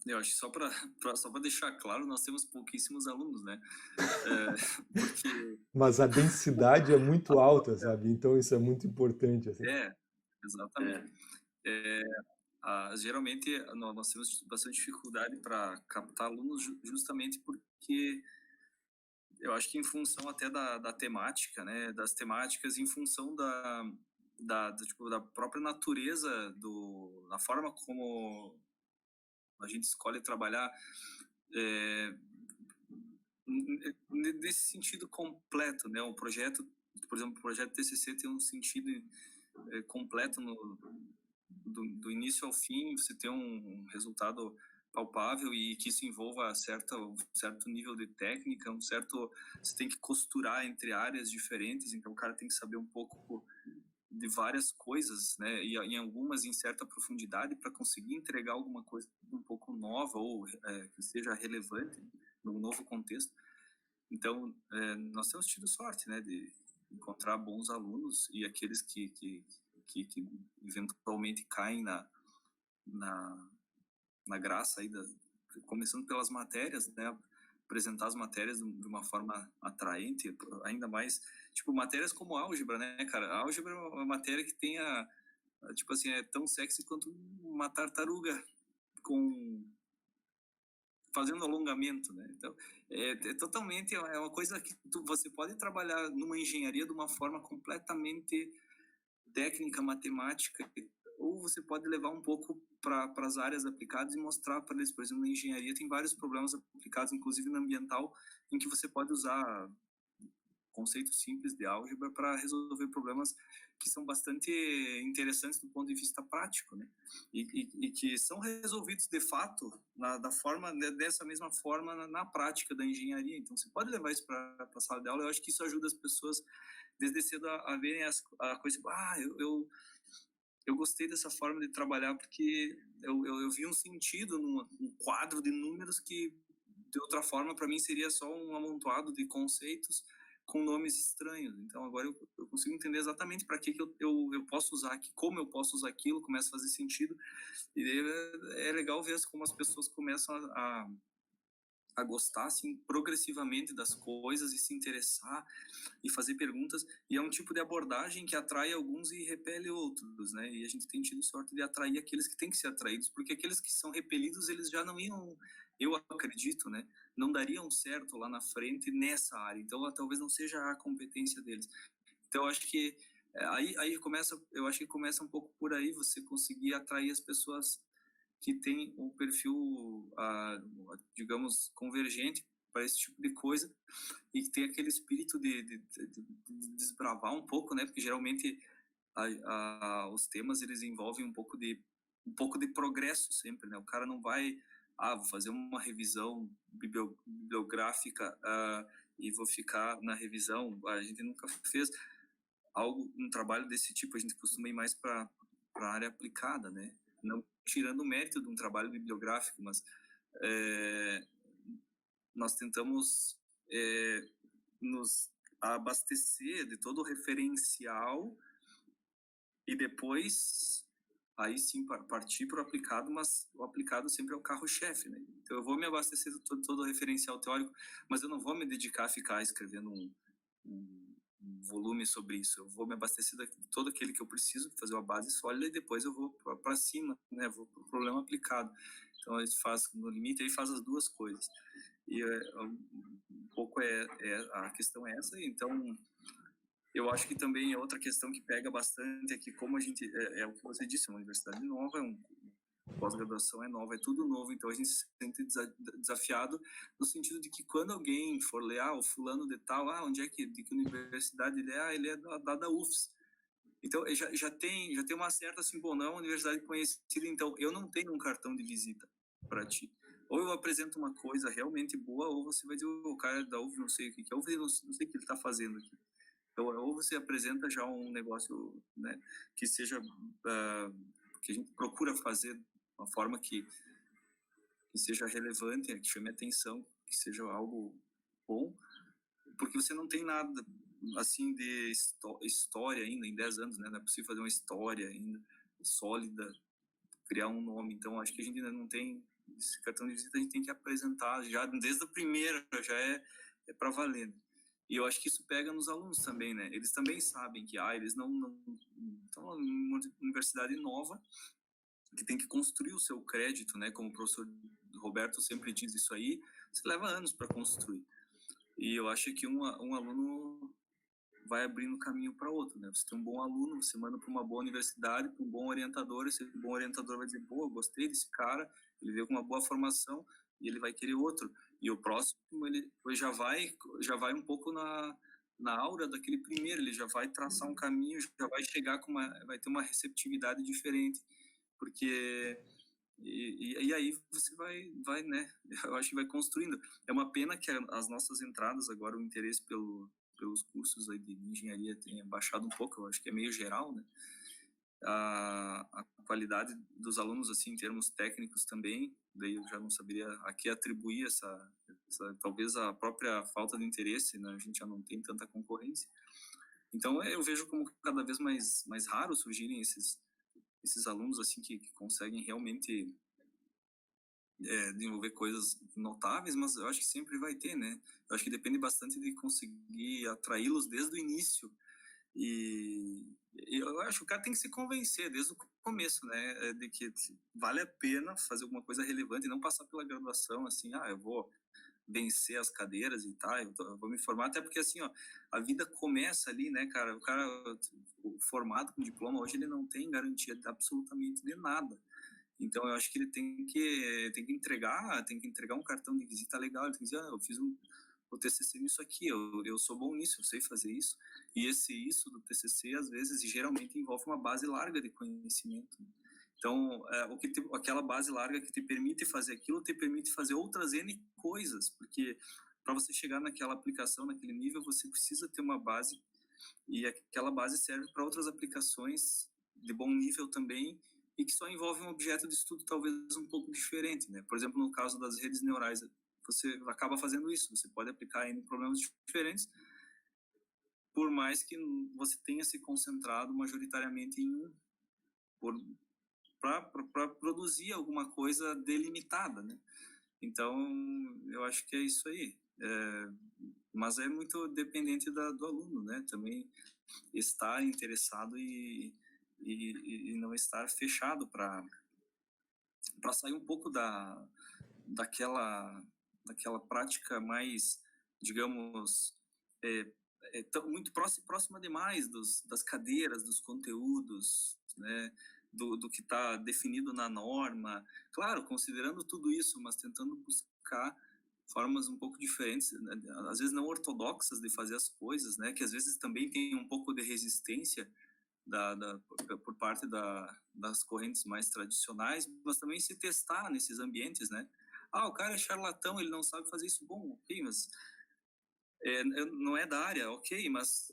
Eu acho que só para deixar claro, nós temos pouquíssimos alunos, né? Porque Mas a densidade é muito alta, sabe? Então isso é muito importante, assim. exatamente. Geralmente nós temos bastante dificuldade para captar alunos justamente porque eu acho que em função até da temática, né, das temáticas, em função tipo, da própria natureza, da forma como a gente escolhe trabalhar, é, nesse sentido completo, né, um projeto, por exemplo, o projeto TCC tem um sentido completo do início ao fim, você ter um resultado palpável e que isso envolva um certo nível de técnica, você tem que costurar entre áreas diferentes, então o cara tem que saber um pouco de várias coisas, né, e em algumas em certa profundidade para conseguir entregar alguma coisa um pouco nova ou que seja relevante num novo contexto. Então, nós temos tido sorte, né, de encontrar bons alunos e aqueles que eventualmente caem na graça aí começando pelas matérias, né, apresentar as matérias de uma forma atraente, ainda mais, tipo, matérias como álgebra, né, cara? A álgebra é uma matéria que tem tipo assim, é tão sexy quanto uma tartaruga com fazendo alongamento, né? Então, totalmente é uma coisa que você pode trabalhar numa engenharia de uma forma completamente técnica, matemática, ou você pode levar um pouco para as áreas aplicadas e mostrar para eles, por exemplo, na engenharia tem vários problemas aplicados, inclusive na ambiental, em que você pode usar conceitos simples de álgebra para resolver problemas que são bastante interessantes do ponto de vista prático, né? E que são resolvidos de fato dessa mesma forma na prática da engenharia. Então você pode levar isso para a sala de aula. Eu acho que isso ajuda as pessoas desde cedo a verem a coisa. Eu gostei dessa forma de trabalhar porque eu vi um sentido num quadro de números que de outra forma para mim seria só um amontoado de conceitos com nomes estranhos. Então agora eu consigo entender exatamente para que eu posso usar aqui, como eu posso usar aquilo, começa a fazer sentido. E é legal ver como as pessoas começam a gostar assim progressivamente das coisas e se interessar e fazer perguntas, e é um tipo de abordagem que atrai alguns e repele outros, né? E a gente tem tido sorte de atrair aqueles que têm que ser atraídos, porque aqueles que são repelidos, eles já não iam, eu acredito, né? Não dariam certo lá na frente nessa área, então talvez não seja a competência deles. Então eu acho que aí começa, eu acho que começa um pouco por aí, você conseguir atrair as pessoas que têm um perfil, digamos, convergente para esse tipo de coisa, e que tem aquele espírito de desbravar um pouco, né? Porque geralmente os temas eles envolvem um pouco de progresso sempre, né? O cara não vai vou fazer uma revisão bibliográfica e vou ficar na revisão. A gente nunca fez um trabalho desse tipo. A gente costuma ir mais para a área aplicada, né? Não tirando o mérito de um trabalho bibliográfico, mas nós tentamos nos abastecer de todo o referencial e depois aí sim partir para o aplicado, mas o aplicado sempre é o carro-chefe, né? Então eu vou me abastecer de todo o referencial teórico, mas eu não vou me dedicar a ficar escrevendo um volume sobre isso. Eu vou me abastecer de todo aquele que eu preciso, fazer uma base sólida e depois eu vou para cima, né? Vou para o problema aplicado. Então a gente faz, no limite, aí faz as duas coisas. E um pouco a questão é essa. Então eu acho que também é outra questão que pega bastante é que como a gente, é o que você disse, é uma universidade nova, pós-graduação é nova, é tudo novo, então a gente se sente desafiado no sentido de que quando alguém for ler, o fulano de tal, onde é de que universidade ele é? Ele é da UFS. Então já tem uma certa assim, bom, não é uma universidade conhecida, então eu não tenho um cartão de visita para ti. Ou eu apresento uma coisa realmente boa, ou você vai dizer, o cara da UFS, não sei o que é UFS, não sei o que ele está fazendo aqui. Então, ou você apresenta já um negócio, né, que seja, que a gente procura fazer de uma forma que seja relevante, que chame atenção, que seja algo bom, porque você não tem nada, assim, de história ainda, em 10 anos, né, não é possível fazer uma história ainda sólida, criar um nome, então acho que a gente ainda não tem esse cartão de visita, a gente tem que apresentar já desde a primeira, já é para valer, né? E eu acho que isso pega nos alunos também, né? Eles também sabem que eles não estão em uma universidade nova, que tem que construir o seu crédito, né? Como o professor Roberto sempre diz isso aí, você leva anos para construir. E eu acho que um aluno vai abrindo caminho para outro, né? Você tem um bom aluno, você manda para uma boa universidade, para um bom orientador, esse bom orientador vai dizer, eu gostei desse cara, ele veio com uma boa formação e ele vai querer outro. E o próximo, ele já vai um pouco na aura daquele primeiro, ele já vai traçar um caminho, já vai chegar vai ter uma receptividade diferente, porque e aí você vai, né? Eu acho que vai construindo. É uma pena que as nossas entradas agora, o interesse pelos cursos aí de engenharia tenha baixado um pouco, eu acho que é meio geral, né? A qualidade dos alunos, assim, em termos técnicos também, daí eu já não saberia a que atribuir essa talvez a própria falta de interesse, né? A gente já não tem tanta concorrência. Então, eu vejo como cada vez mais raro surgirem esses alunos, assim, que conseguem realmente desenvolver coisas notáveis, mas eu acho que sempre vai ter, né? Eu acho que depende bastante de conseguir atraí-los desde o início. E eu acho que o cara tem que se convencer desde o começo, né? De que vale a pena fazer alguma coisa relevante e não passar pela graduação, assim, eu vou vencer as cadeiras e tal, eu vou me formar, até porque, assim, a vida começa ali, né, cara? O cara formado com diploma, hoje ele não tem garantia absolutamente de nada. Então, eu acho que ele tem que entregar um cartão de visita legal. Ele tem que dizer, eu fiz o TCC nisso aqui, eu sou bom nisso, eu sei fazer isso. E isso do TCC, às vezes, geralmente envolve uma base larga de conhecimento. Então, aquela base larga que te permite fazer aquilo, te permite fazer outras N coisas, porque para você chegar naquela aplicação, naquele nível, você precisa ter uma base, e aquela base serve para outras aplicações de bom nível também, e que só envolve um objeto de estudo talvez um pouco diferente, né? Por exemplo, no caso das redes neurais, você acaba fazendo isso, você pode aplicar em problemas diferentes, por mais que você tenha se concentrado majoritariamente em um, para produzir alguma coisa delimitada, né? Então, eu acho que é isso aí. Mas é muito dependente do aluno, né? Também estar interessado e não estar fechado para sair um pouco daquela prática mais, digamos, muito próxima demais das cadeiras, dos conteúdos, né? Do que está definido na norma. Claro, considerando tudo isso, mas tentando buscar formas um pouco diferentes, né? Às vezes não ortodoxas de fazer as coisas, né? Que às vezes também tem um pouco de resistência por parte das correntes mais tradicionais, mas também se testar nesses ambientes, né? O cara é charlatão, ele não sabe fazer isso. Bom, ok, mas não é da área, ok, mas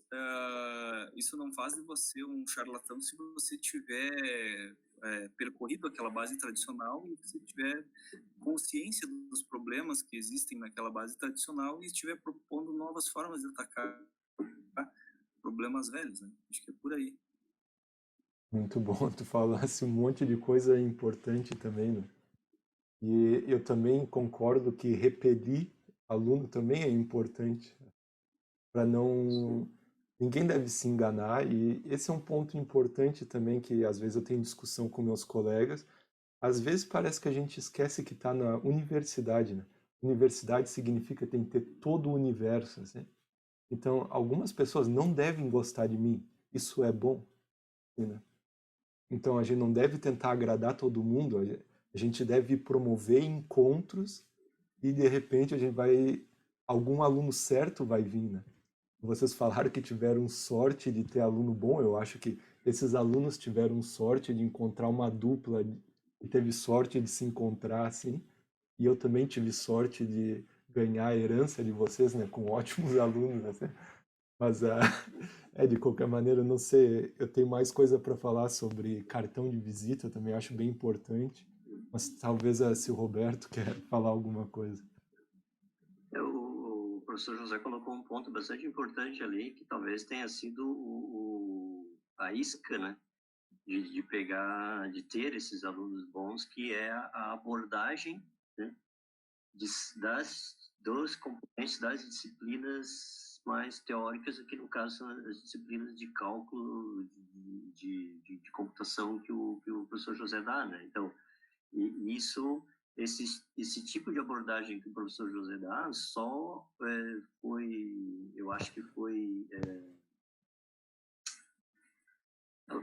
isso não faz de você um charlatão se você tiver percorrido aquela base tradicional e se tiver consciência dos problemas que existem naquela base tradicional e estiver propondo novas formas de atacar problemas velhos, né? Acho que é por aí. Muito bom, tu falasse um monte de coisa importante também, né? E eu também concordo que repelir aluno também é importante, para Sim. não. Ninguém deve se enganar, e esse é um ponto importante também que às vezes eu tenho discussão com meus colegas. Às vezes parece que a gente esquece que está na universidade, né? Universidade significa tem que ter todo o universo, assim. Então, algumas pessoas não devem gostar de mim. Isso é bom, né? Então, a gente não deve tentar agradar todo mundo. A gente deve promover encontros e, de repente, a gente vai... Algum aluno certo vai vir, né? Vocês falaram que tiveram sorte de ter aluno bom. Eu acho que esses alunos tiveram sorte de encontrar uma dupla e teve sorte de se encontrar, assim. E eu também tive sorte de ganhar a herança de vocês, né? Com ótimos alunos, assim. Mas, de qualquer maneira, eu não sei, eu tenho mais coisa para falar sobre cartão de visita, eu também acho bem importante, mas talvez se o Roberto quer falar alguma coisa. O professor José colocou um ponto bastante importante ali, que talvez tenha sido a isca, né? De pegar, de ter esses alunos bons, que é a abordagem, né? Dos componentes das disciplinas mais teóricas, aqui no caso são as disciplinas de cálculo, de computação que o professor José dá, né? Então, e isso, esse tipo de abordagem que o professor José dá só foi, eu acho que foi,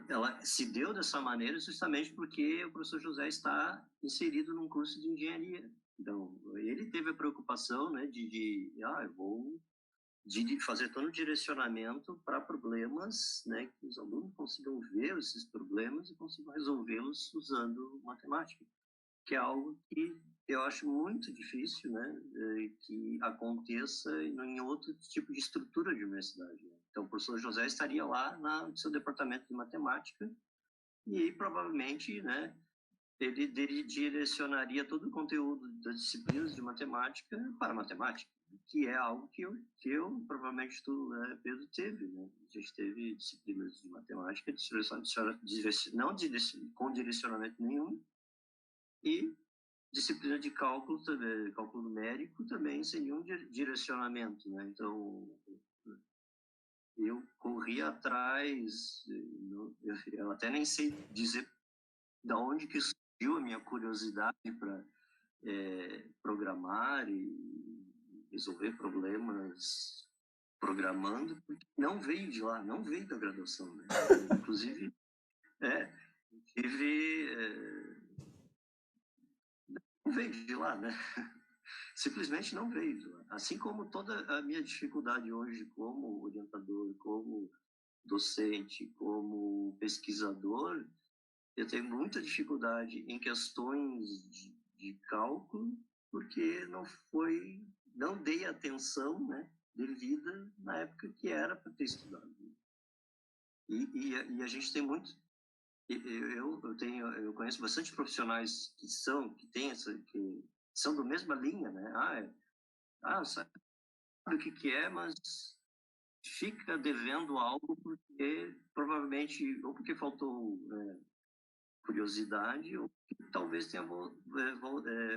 ela se deu dessa maneira justamente porque o professor José está inserido num curso de engenharia. Então, ele teve a preocupação, né, eu vou de fazer todo o direcionamento para problemas, né, que os alunos consigam ver esses problemas e consigam resolvê-los usando matemática, que é algo que eu acho muito difícil, né, que aconteça em outro tipo de estrutura de universidade. Né? Então, o professor José estaria lá no seu departamento de matemática e provavelmente, né, ele direcionaria todo o conteúdo das disciplinas de matemática para matemática, que é algo que eu provavelmente tu, né, Pedro, teve, né? A gente teve disciplinas de matemática não com direcionamento nenhum e disciplina de cálculo também, cálculo numérico também sem nenhum direcionamento, né? Então, eu corri atrás, eu até nem sei dizer da onde que surgiu a minha curiosidade para programar e resolver problemas programando, porque não veio de lá, não veio da graduação, né? Inclusive, é, tive, não veio de lá, né? Simplesmente não veio de lá. Assim como toda a minha dificuldade hoje como orientador, como docente, como pesquisador, eu tenho muita dificuldade em questões de cálculo, porque não dei atenção, né, devida na época que era para ter estudado. E a gente tem muito, eu conheço bastante profissionais que têm que são da mesma linha, né? Sabe o que é, mas fica devendo algo porque provavelmente ou porque faltou curiosidade ou que talvez tenha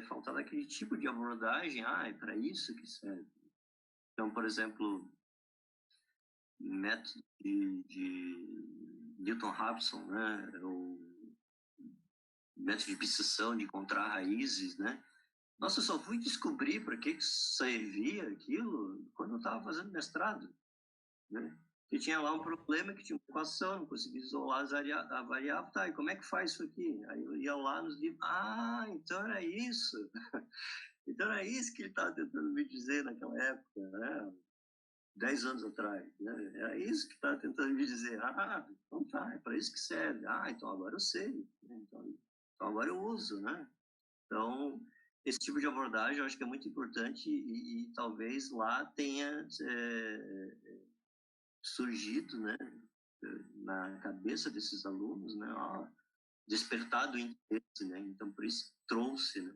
faltado aquele tipo de abordagem. É para isso que serve. Então, por exemplo, método de Newton-Raphson, né? O método de bisseção, de encontrar raízes, né? Nossa, eu só fui descobrir para que servia aquilo quando eu estava fazendo mestrado, né? Que tinha lá um problema que tinha uma equação, não conseguia isolar a variável, tá, e como é que faz isso aqui? Aí eu ia lá nos livros, então era isso. Então era isso que ele estava tentando me dizer naquela época, né? 10 anos atrás, né? Era isso que estava tentando me dizer. Então tá, é para isso que serve. Então agora eu sei. Né? Então agora eu uso, né? Então, esse tipo de abordagem eu acho que é muito importante e talvez lá tenha surgido, né, na cabeça desses alunos, né, despertado o interesse, né, então por isso trouxe, né.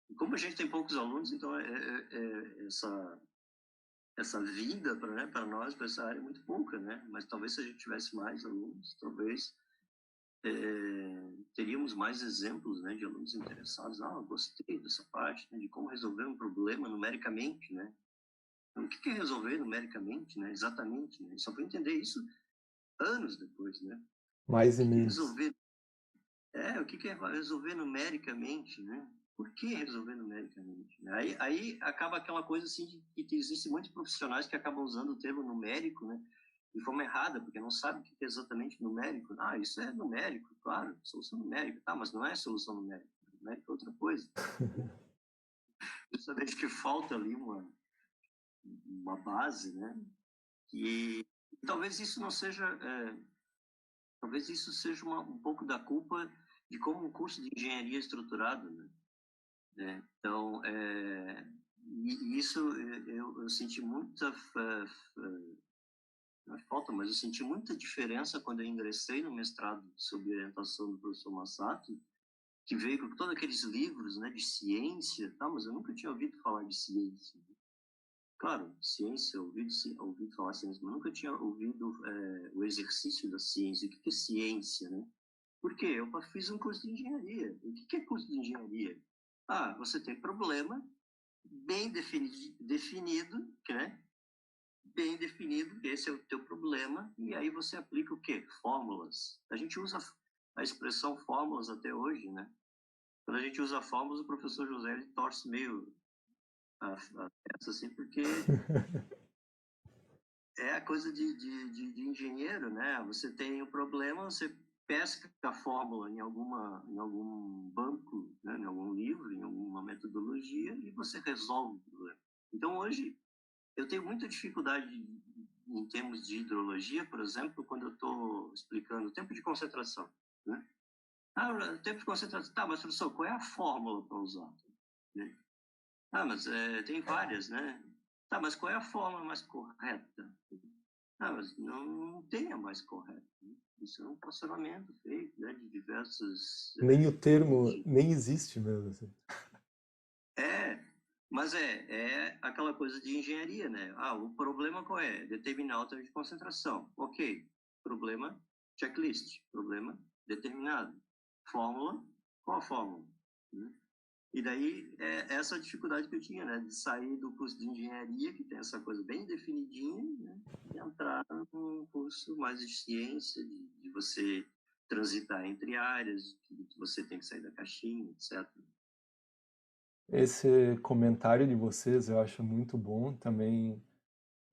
E como a gente tem poucos alunos, então essa vinda para nós, para essa área é muito pouca, né, mas talvez se a gente tivesse mais alunos, talvez teríamos mais exemplos, né, de alunos interessados. Gostei dessa parte, né, de como resolver um problema numericamente, né? Então, o que é resolver numericamente, né? Exatamente, né? Só para entender isso anos depois, né? Mais e O que é menos. resolver? O que é resolver numericamente, né? Por que resolver numericamente? Aí acaba aquela coisa assim que existem muitos profissionais que acabam usando o termo numérico, né, de forma errada, porque não sabem o que é exatamente numérico. Isso é numérico, claro, solução numérica. Tá, mas não é solução numérica. Numérica é outra coisa. Justamente que falta ali uma base, né? E talvez isso não seja... talvez isso seja um pouco da culpa de como um curso de engenharia é estruturado, né? Então, isso eu senti muita não é falta, mas eu senti muita diferença quando eu ingressei no mestrado sob orientação do professor Massato, que veio com todos aqueles livros, né, de ciência, mas eu nunca tinha ouvido falar de ciência. Claro, ciência, ouvido falar de ciência, mas nunca tinha ouvido o exercício da ciência. O que é ciência, né? Por quê? Eu fiz um curso de engenharia. O que é curso de engenharia? Você tem problema bem definido, né? Bem definido, esse é o teu problema, e aí você aplica o quê? Fórmulas. A gente usa a expressão fórmulas até hoje, né? Quando a gente usa fórmulas, o professor José ele torce meio a peça, assim, porque é a coisa de engenheiro, né? Você tem um problema, você pesca a fórmula em algum banco, né? Em algum livro, em alguma metodologia, e você resolve o problema. Então, hoje, eu tenho muita dificuldade em termos de hidrologia, por exemplo, quando eu estou explicando o tempo de concentração, né? Tempo de concentração. Tá, mas professor, qual é a fórmula para usar? Né? Mas tem várias, né? Tá, mas qual é a fórmula mais correta? Mas não tem a mais correta. Né? Isso é um funcionamento feito, né, de diversos... Nem o termo, nem existe mesmo, assim. Mas é aquela coisa de engenharia, né? O problema qual é? Determinar o tempo de concentração. Ok. Problema, checklist. Problema determinado. Fórmula, qual a fórmula? E daí, essa dificuldade que eu tinha, né? De sair do curso de engenharia, que tem essa coisa bem definidinha, né? E entrar num curso mais de ciência, de você transitar entre áreas, que você tem que sair da caixinha, etc. Esse comentário de vocês eu acho muito bom também.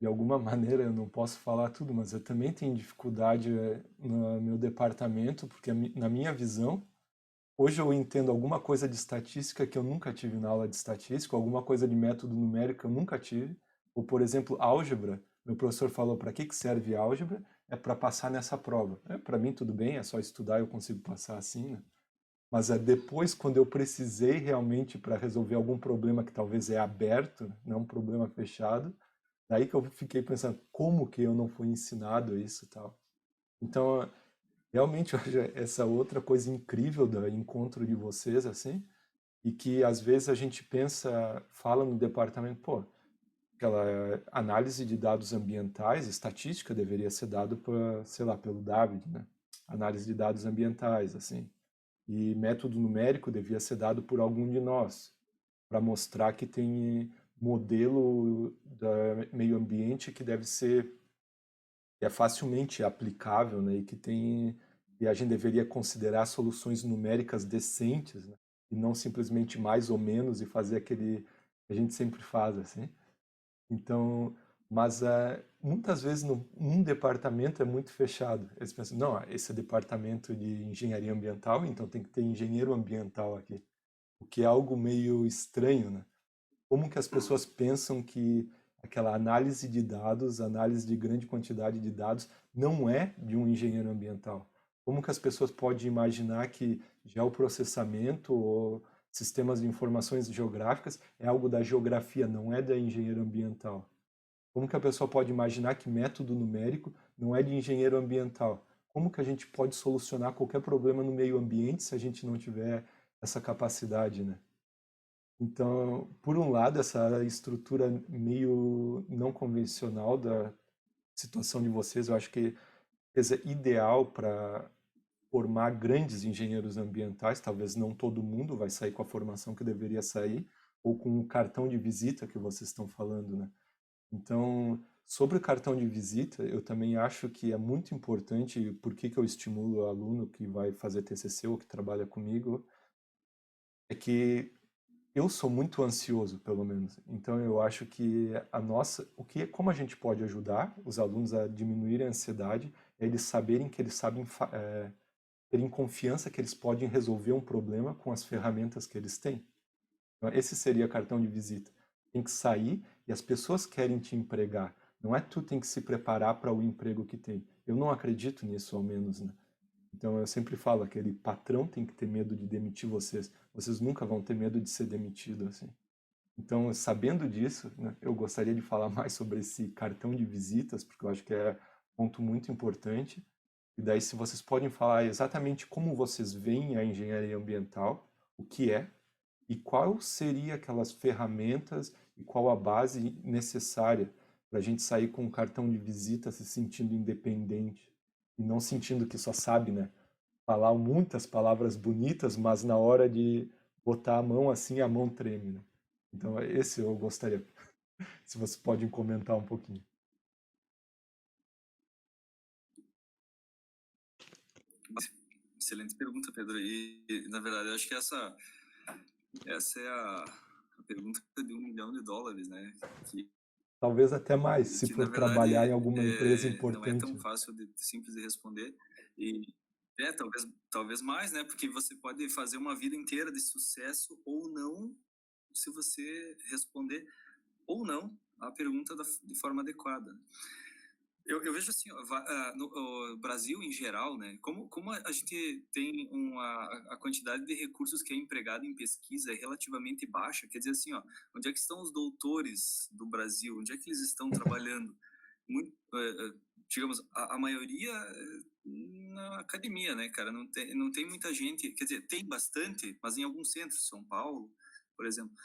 De alguma maneira, eu não posso falar tudo, mas eu também tenho dificuldade no meu departamento, porque na minha visão, hoje eu entendo alguma coisa de estatística que eu nunca tive na aula de estatística, alguma coisa de método numérico que eu nunca tive, ou, por exemplo, álgebra. Meu professor falou para que serve álgebra? É para passar nessa prova. Para mim, tudo bem, é só estudar, eu consigo passar assim, né? Mas depois, quando eu precisei realmente para resolver algum problema que talvez é aberto, não um problema fechado, daí que eu fiquei pensando, como que eu não fui ensinado isso e tal. Então, realmente, eu acho essa outra coisa incrível do encontro de vocês, assim, e que às vezes a gente pensa, fala no departamento, pô, aquela análise de dados ambientais, estatística deveria ser dado para, sei lá, pelo David, né? Análise de dados ambientais, assim. E método numérico devia ser dado por algum de nós, para mostrar que tem modelo do meio ambiente que deve ser é facilmente aplicável, né, e a gente deveria considerar soluções numéricas decentes, né, e não simplesmente mais ou menos e fazer aquele que a gente sempre faz assim. Então, mas muitas vezes num departamento é muito fechado. Eles pensam, não, esse é departamento de engenharia ambiental, então tem que ter engenheiro ambiental aqui, o que é algo meio estranho, né? Como que as pessoas pensam que aquela análise de dados, análise de grande quantidade de dados, não é de um engenheiro ambiental? Como que as pessoas podem imaginar que geoprocessamento ou sistemas de informações geográficas é algo da geografia, não é da engenheiro ambiental? Como que a pessoa pode imaginar que método numérico não é de engenheiro ambiental? Como que a gente pode solucionar qualquer problema no meio ambiente se a gente não tiver essa capacidade, né? Então, por um lado, essa estrutura meio não convencional da situação de vocês, eu acho que é ideal para formar grandes engenheiros ambientais, talvez não todo mundo vai sair com a formação que deveria sair, ou com o cartão de visita que vocês estão falando, né? Então, sobre o cartão de visita, eu também acho que é muito importante, e por que que eu estimulo o aluno que vai fazer TCC ou que trabalha comigo, é que eu sou muito ansioso, pelo menos. Então, eu acho que como a gente pode ajudar os alunos a diminuir a ansiedade, é eles saberem que eles sabem, terem confiança que eles podem resolver um problema com as ferramentas que eles têm. Então, esse seria cartão de visita. Tem que sair e as pessoas querem te empregar. Não é tu tem que se preparar para o emprego que tem. Eu não acredito nisso, ao menos, né? Então eu sempre falo, aquele patrão tem que ter medo de demitir vocês. Vocês nunca vão ter medo de ser demitido, assim. Então, sabendo disso, né, eu gostaria de falar mais sobre esse cartão de visitas, porque eu acho que é um ponto muito importante. E daí, se vocês podem falar exatamente como vocês veem a engenharia ambiental, o que é, e qual seria aquelas ferramentas e qual a base necessária para a gente sair com um cartão de visita se sentindo independente e não sentindo que só sabe, né? Falar muitas palavras bonitas, mas na hora de botar a mão assim, a mão treme, né? Então, esse eu gostaria, se vocês podem comentar um pouquinho. Excelente pergunta, Pedro. E na verdade, eu acho que essa é a pergunta de $1 milhão, né? Que, Talvez até mais, se que na for trabalhar em verdade alguma empresa não é tão importante. fácil simples de responder. E talvez mais, né? Porque você pode fazer uma vida inteira de sucesso ou não, se você responder ou não a pergunta de forma adequada. Eu vejo assim, ó, no Brasil em geral, né? Como a gente tem a quantidade de recursos que é empregado em pesquisa é relativamente baixa, quer dizer assim, ó, onde é que estão os doutores do Brasil? Onde é que eles estão trabalhando? Muito, digamos, a maioria na academia, né, cara? Não tem muita gente, quer dizer, tem bastante, mas em alguns centros, São Paulo, por exemplo.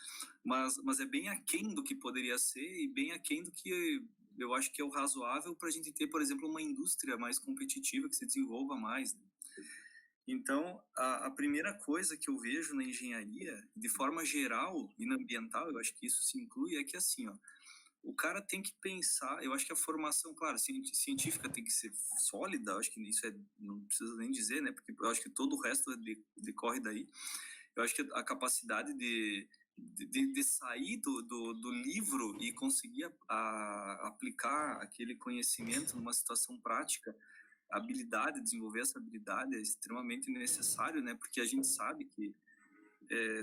Mas é bem aquém do que poderia ser e bem aquém do que eu acho que é o razoável para a gente ter, por exemplo, uma indústria mais competitiva, que se desenvolva mais, né? Então, a primeira coisa que eu vejo na engenharia, de forma geral e na ambiental, eu acho que isso se inclui, é que assim, ó, o cara tem que pensar, eu acho que a formação, claro, científica tem que ser sólida, eu acho que isso não precisa nem dizer, né, porque eu acho que todo o resto decorre daí. Eu acho que a capacidade de sair do livro e conseguir aplicar aquele conhecimento numa situação prática, a habilidade, desenvolver essa habilidade é extremamente necessário, né? Porque a gente sabe que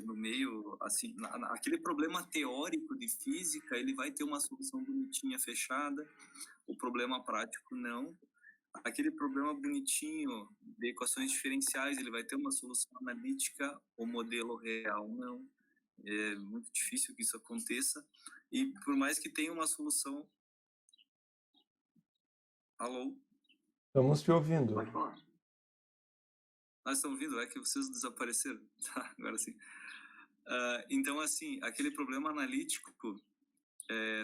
no meio, assim, aquele problema teórico de física, ele vai ter uma solução bonitinha, fechada, o problema prático não. Aquele problema bonitinho de equações diferenciais, ele vai ter uma solução analítica, o modelo real não. É muito difícil que isso aconteça. E por mais que tenha uma solução... Alô? Estamos te ouvindo. Pode falar. Nós estamos ouvindo? É que vocês desapareceram. Tá, agora sim. Então, assim, aquele problema analítico,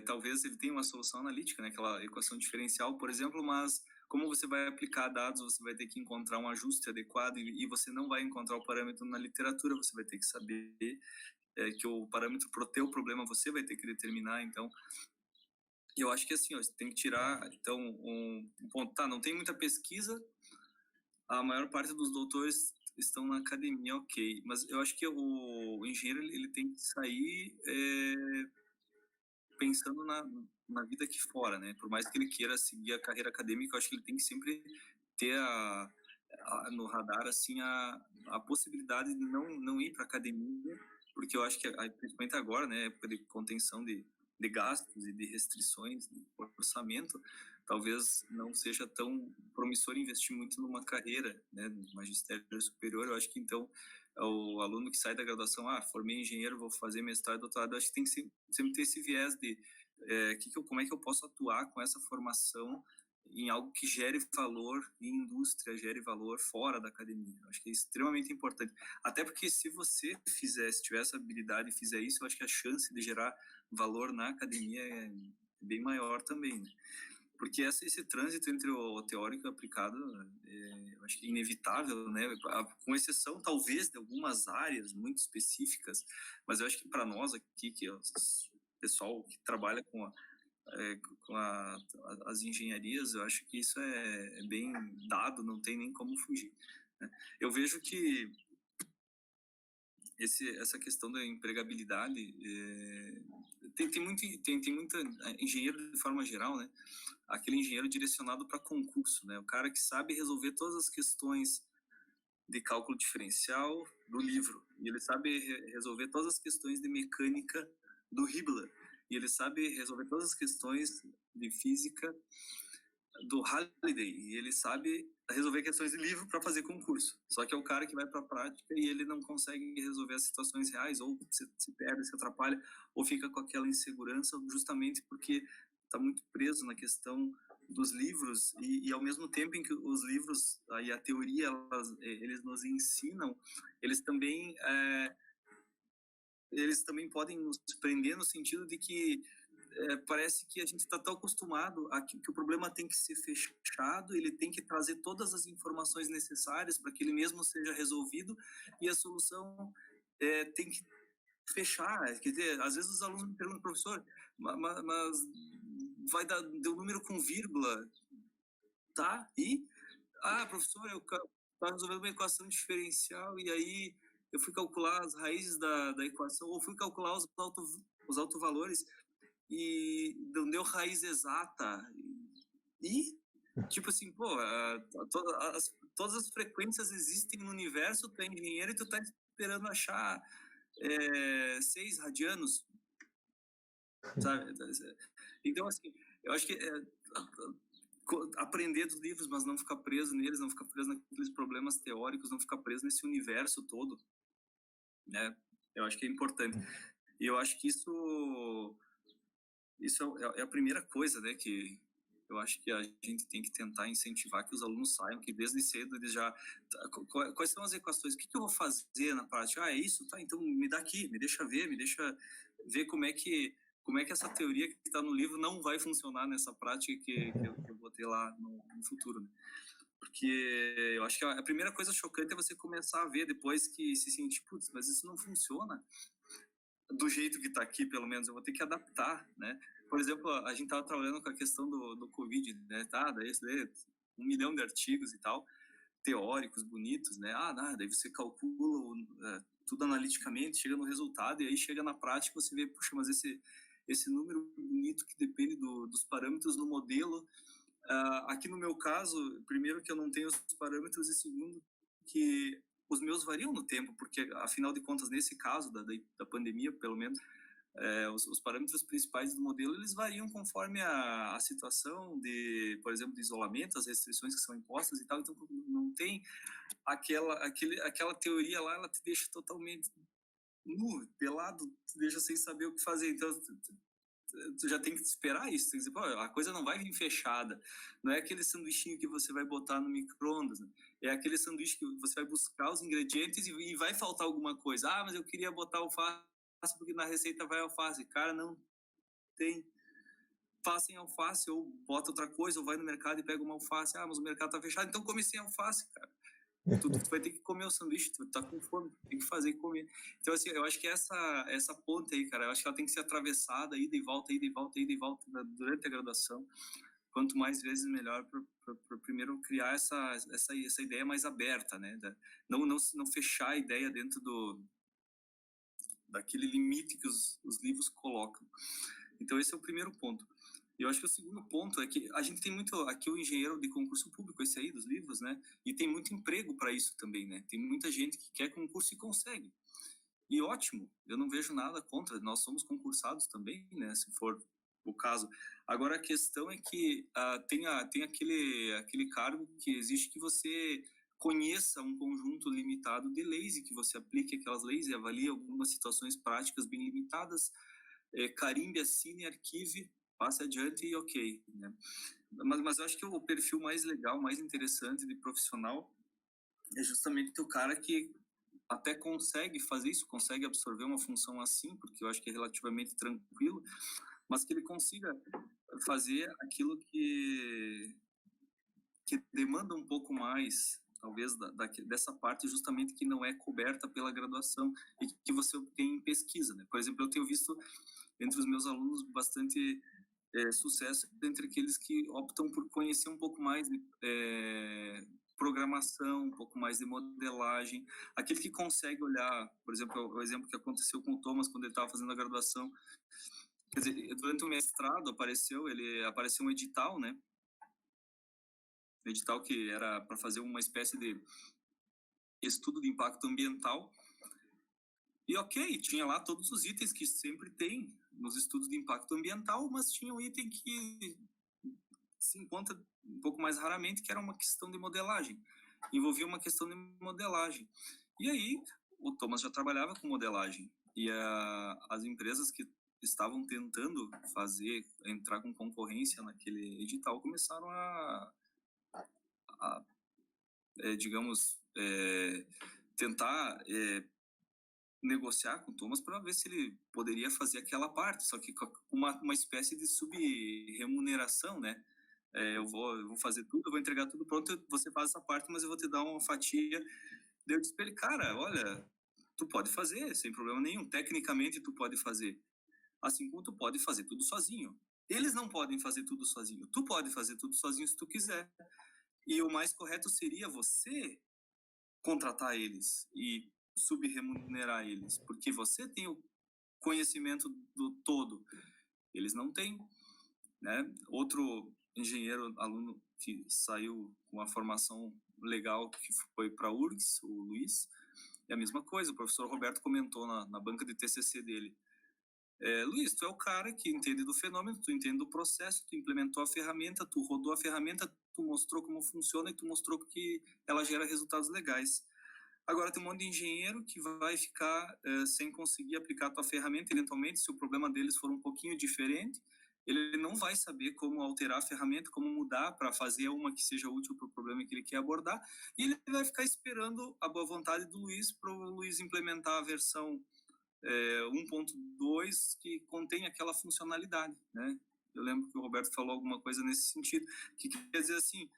talvez ele tenha uma solução analítica, né? Aquela equação diferencial, por exemplo, mas como você vai aplicar dados, você vai ter que encontrar um ajuste adequado e você não vai encontrar o parâmetro na literatura, você vai ter que saber que o parâmetro para o teu problema você vai ter que determinar. Então, eu acho que assim, ó, você tem que tirar, então, um ponto. Tá, não tem muita pesquisa, a maior parte dos doutores estão na academia, ok, mas eu acho que o engenheiro ele tem que sair pensando na vida aqui fora, né? Por mais que ele queira seguir a carreira acadêmica, eu acho que ele tem que sempre ter no radar assim a possibilidade de não ir para academia, porque eu acho que principalmente agora, né, época de contenção de gastos e de restrições de orçamento, talvez não seja tão promissor investir muito numa carreira, né, no magistério superior. Eu acho que então o aluno que sai da graduação, formei engenheiro, vou fazer mestrado, doutorado, acho que tem que sempre ter esse viés de como é que eu posso atuar com essa formação em algo que gere valor em indústria, gere valor fora da academia. Eu acho que é extremamente importante. Até porque se você se tiver essa habilidade e fizer isso, eu acho que a chance de gerar valor na academia é bem maior também, né? porque esse trânsito entre o teórico e o aplicado, eu acho que é inevitável, né? Com exceção, talvez, de algumas áreas muito específicas, mas eu acho que para nós aqui, que é o pessoal que trabalha com as engenharias, eu acho que isso é bem dado, não tem nem como fugir, né? Eu vejo que essa questão da empregabilidade tem muita engenheiro de forma geral, né? Aquele engenheiro direcionado para concurso, né? O cara que sabe resolver todas as questões de cálculo diferencial do livro, e ele sabe resolver todas as questões de mecânica do Hibbeler, e ele sabe resolver todas as questões de física do Halliday, e ele sabe resolver questões de livro para fazer concurso. Só que é o cara que vai para a prática e ele não consegue resolver as situações reais, ou se perde, se atrapalha, ou fica com aquela insegurança justamente porque está muito preso na questão dos livros e ao mesmo tempo em que os livros e a teoria eles nos ensinam, eles também podem nos prender no sentido de que parece que a gente está tão acostumado a que o problema tem que ser fechado, ele tem que trazer todas as informações necessárias para que ele mesmo seja resolvido, e a solução tem que fechar. Quer dizer, às vezes os alunos me perguntam, professor, mas vai dar deu número com vírgula, tá? E, professor, eu estava resolvendo uma equação diferencial e aí eu fui calcular as raízes da equação, ou fui calcular os autovalores, e não deu raiz exata. E, tipo assim, pô, todas as frequências existem no universo, tu é engenheiro e tu tá esperando achar 6 radianos, sabe? Então, assim, eu acho que aprender dos livros, mas não ficar preso neles, não ficar preso naqueles problemas teóricos, não ficar preso nesse universo todo, né? Eu acho que é importante. E eu acho que isso é a primeira coisa, né, que eu acho que a gente tem que tentar incentivar que os alunos saiam, que desde cedo eles já... Quais são as equações? O que eu vou fazer na prática? É isso? Tá, então me dá aqui, me deixa ver como é que essa teoria que está no livro não vai funcionar nessa prática que eu vou ter lá no futuro, né? Porque eu acho que a primeira coisa chocante é você começar a ver depois que se sentir, putz, mas isso não funciona do jeito que está aqui, pelo menos, eu vou ter que adaptar, né? Por exemplo, a gente estava trabalhando com a questão do Covid, né? Tá, daí 1 milhão de artigos e tal, teóricos, bonitos, né? Daí você calcula tudo analiticamente, chega no resultado, e aí chega na prática você vê, puxa, mas esse número bonito que depende dos parâmetros no modelo, aqui no meu caso, primeiro que eu não tenho os parâmetros, e segundo que os meus variam no tempo, porque afinal de contas, nesse caso da pandemia, pelo menos, os parâmetros principais do modelo, eles variam conforme a situação por exemplo, de isolamento, as restrições que são impostas e tal, então não tem aquela teoria lá, ela te deixa totalmente nu, pelado, te deixa sem saber o que fazer, então tu já tem que esperar isso, tem que dizer, pô, a coisa não vai vir fechada, não é aquele sanduichinho que você vai botar no micro-ondas, né? É aquele sanduíche que você vai buscar os ingredientes e vai faltar alguma coisa. Mas eu queria botar alface porque na receita vai alface. Cara, não tem. Faça em alface, ou bota outra coisa, ou vai no mercado e pega uma alface. Mas o mercado tá fechado, então come sem alface, cara. Tu vai ter que comer o sanduíche, tu tá com fome, tem que fazer e comer. Então, assim, eu acho que essa ponte aí, cara, eu acho que ela tem que ser atravessada, ida e volta, ida e volta, ida e volta, durante a graduação. Quanto mais vezes, melhor, para primeiro criar essa ideia mais aberta, né? Não fechar a ideia dentro daquele limite que os livros colocam. Então, esse é o primeiro ponto. E eu acho que o segundo ponto é que a gente tem muito aqui o engenheiro de concurso público, esse aí dos livros, né? E tem muito emprego para isso também, né? Tem muita gente que quer concurso e consegue. E ótimo, eu não vejo nada contra, nós somos concursados também, né? Se for o caso. Agora a questão é que tem aquele cargo que exige que você conheça um conjunto limitado de leis e que você aplique aquelas leis e avalie algumas situações práticas bem limitadas, carimbe, assine, arquive, passe adiante e ok, né? Mas eu acho que o perfil mais legal, mais interessante de profissional é justamente o cara que até consegue fazer isso, consegue absorver uma função assim, porque eu acho que é relativamente tranquilo, mas que ele consiga fazer aquilo que demanda um pouco mais, talvez, dessa parte justamente que não é coberta pela graduação e que você obtém em pesquisa, né? Por exemplo, eu tenho visto entre os meus alunos bastante sucesso entre aqueles que optam por conhecer um pouco mais de programação, um pouco mais de modelagem, aquele que consegue olhar, por exemplo, o exemplo que aconteceu com o Thomas quando ele estava fazendo a graduação, quer dizer, durante o mestrado apareceu um edital, né? Edital que era para fazer uma espécie de estudo de impacto ambiental. E ok, tinha lá todos os itens que sempre tem nos estudos de impacto ambiental, mas tinha um item que se encontra um pouco mais raramente, que era uma questão de modelagem. Envolvia uma questão de modelagem. E aí, o Thomas já trabalhava com modelagem. E as empresas que estavam tentando entrar com concorrência naquele edital, começaram digamos, tentar negociar com o Thomas para ver se ele poderia fazer aquela parte, só que com uma espécie de sub-remuneração, né? Eu vou fazer tudo, eu vou entregar tudo pronto, você faz essa parte, mas eu vou te dar uma fatia. Daí eu disse para ele, cara, olha, tu pode fazer, sem problema nenhum, tecnicamente tu pode fazer, assim como tu pode fazer tudo sozinho. Eles não podem fazer tudo sozinho, tu pode fazer tudo sozinho se tu quiser. E o mais correto seria você contratar eles e subremunerar eles, porque você tem o conhecimento do todo, eles não têm, né? Outro engenheiro, aluno que saiu com a formação legal, que foi para a URGS, o Luiz, é a mesma coisa, o professor Roberto comentou na banca de TCC dele, Luiz, tu é o cara que entende do fenômeno, tu entende do processo, tu implementou a ferramenta, tu rodou a ferramenta, tu mostrou como funciona e tu mostrou que ela gera resultados legais. Agora tem um monte de engenheiro que vai ficar sem conseguir aplicar a tua ferramenta, eventualmente, se o problema deles for um pouquinho diferente, ele não vai saber como alterar a ferramenta, como mudar para fazer uma que seja útil para o problema que ele quer abordar, e ele vai ficar esperando a boa vontade do Luiz para o Luiz implementar a versão 1.2 que contém aquela funcionalidade, né? Eu lembro que o Roberto falou alguma coisa nesse sentido, que quer dizer assim,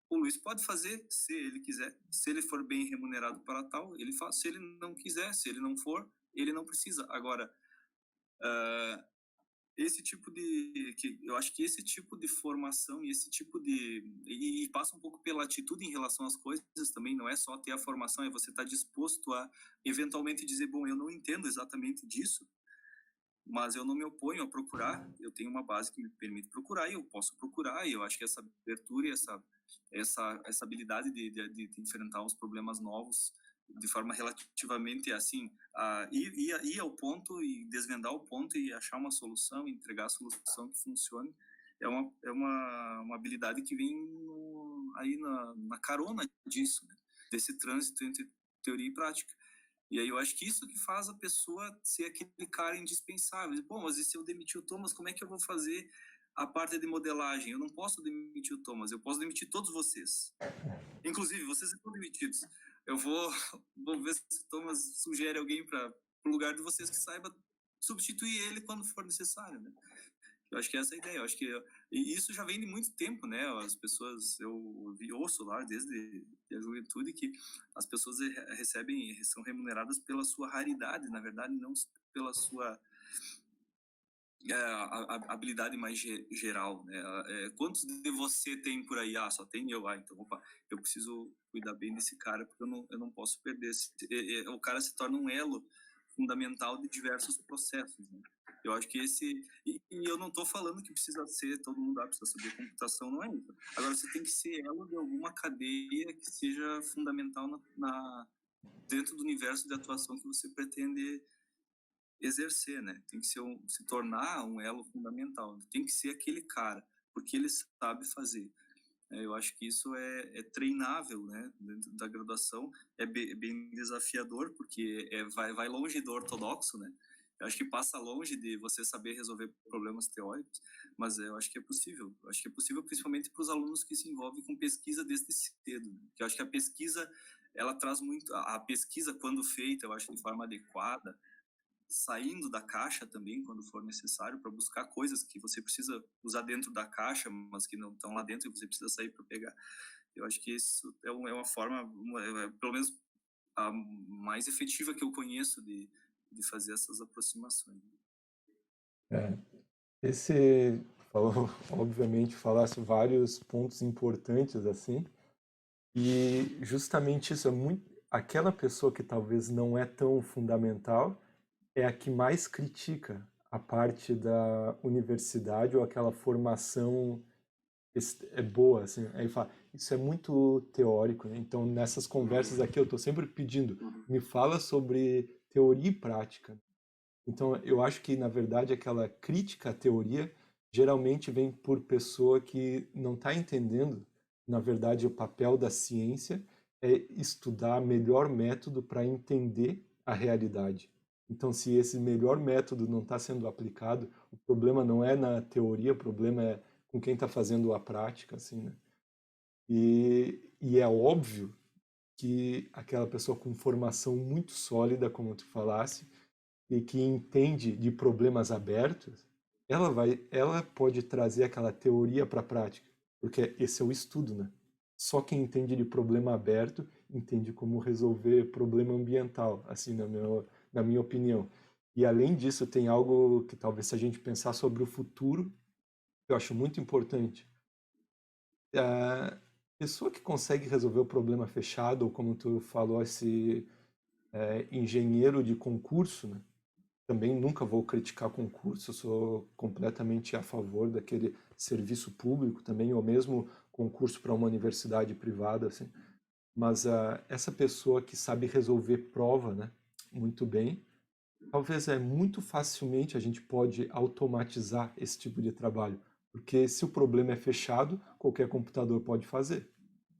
o Luiz pode fazer se ele quiser, se ele for bem remunerado para tal, ele faz, se ele não quiser, se ele não for, ele não precisa. Agora, esse tipo eu acho que esse tipo de formação e esse tipo e passa um pouco pela atitude em relação às coisas também, não é só ter a formação, é você estar disposto a eventualmente dizer, bom, eu não entendo exatamente disso, mas eu não me oponho a procurar, eu tenho uma base que me permite procurar e eu posso procurar, e eu acho que essa abertura e essa habilidade de enfrentar os problemas novos de forma relativamente assim, ir ao ponto e desvendar o ponto e achar uma solução, entregar a solução que funcione, é uma habilidade que vem aí na carona disso, né? Desse trânsito entre teoria e prática. E aí eu acho que isso que faz a pessoa ser aquele cara indispensável. Bom, mas e se eu demitir o Thomas, como é que eu vou fazer a parte de modelagem? Eu não posso demitir o Thomas, eu posso demitir todos vocês. Inclusive, vocês estão demitidos. Eu vou ver se o Thomas sugere alguém para o lugar de vocês que saiba substituir ele quando for necessário, né? Eu acho que essa é essa a ideia. Eu acho que e isso já vem de muito tempo, né? As pessoas, ouço lá desde a juventude que as pessoas são remuneradas pela sua raridade, na verdade, não pela sua a habilidade mais geral, né? Quantos de você tem por aí? Só tem eu. Então, opa, eu preciso cuidar bem desse cara, porque eu não posso perder. O cara se torna um elo fundamental de diversos processos, né? Eu acho que e eu não estou falando que precisa ser, todo mundo precisa saber computação, não é isso. Agora, você tem que ser elo de alguma cadeia que seja fundamental dentro do universo de atuação que você pretende exercer, né? Tem que se tornar um elo fundamental. Tem que ser aquele cara, porque ele sabe fazer. Eu acho que isso é treinável, né? Dentro da graduação é bem desafiador, porque vai longe do ortodoxo, né? Eu acho que passa longe de você saber resolver problemas teóricos, mas eu acho que é possível. Eu acho que é possível principalmente para os alunos que se envolvem com pesquisa desde cedo. Né? Eu acho que a pesquisa, ela traz muito... A pesquisa, quando feita, eu acho de forma adequada, saindo da caixa também, quando for necessário, para buscar coisas que você precisa usar dentro da caixa, mas que não estão lá dentro e você precisa sair para pegar. Eu acho que isso é uma forma, pelo menos a mais efetiva que eu conheço de fazer essas aproximações. É, esse falou, obviamente, falasse vários pontos importantes assim, e justamente isso é muito aquela pessoa que talvez não é tão fundamental é a que mais critica a parte da universidade ou aquela formação é boa, assim. Aí fala, isso é muito teórico, né? Então nessas conversas aqui eu estou sempre pedindo, me fala sobre teoria e prática. Então eu acho que na verdade aquela crítica à teoria geralmente vem por pessoa que não está entendendo, na verdade, o papel da ciência é estudar melhor método para entender a realidade. Então, se esse melhor método não está sendo aplicado, o problema não é na teoria, o problema é com quem está fazendo a prática, assim, né? E é óbvio que aquela pessoa com formação muito sólida, como tu falasse, e que entende de problemas abertos, ela pode trazer aquela teoria para a prática, porque esse é o estudo, né? Só quem entende de problema aberto entende como resolver problema ambiental, assim, na minha opinião. E além disso, tem algo que talvez se a gente pensar sobre o futuro, eu acho muito importante. A pessoa que consegue resolver o problema fechado, ou como tu falou, esse engenheiro de concurso, né? Também nunca vou criticar concurso, sou completamente a favor daquele serviço público também, ou mesmo concurso para uma universidade privada, assim. Mas essa pessoa que sabe resolver prova, né, muito bem, talvez muito facilmente a gente pode automatizar esse tipo de trabalho, porque se o problema é fechado, qualquer computador pode fazer.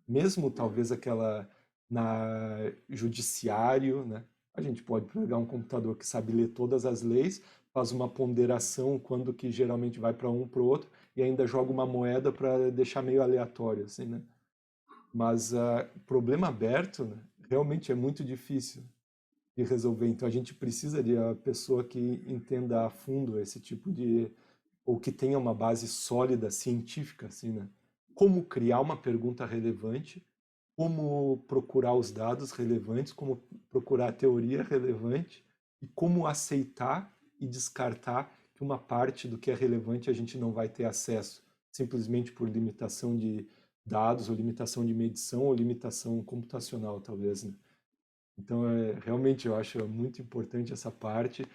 Mesmo talvez aquela na judiciário, né? A gente pode pegar um computador que sabe ler todas as leis, faz uma ponderação quando que geralmente vai para um para o outro e ainda joga uma moeda para deixar meio aleatório, assim, né? Mas problema aberto, né, realmente é muito difícil de resolver. Então a gente precisa de a pessoa que entenda a fundo esse tipo de ou que tenha uma base sólida científica, assim, né? Como criar uma pergunta relevante, como procurar os dados relevantes, como procurar a teoria relevante e como aceitar e descartar que uma parte do que é relevante a gente não vai ter acesso, simplesmente por limitação de dados, ou limitação de medição, ou limitação computacional, talvez, né? Então, realmente, eu acho muito importante essa parte.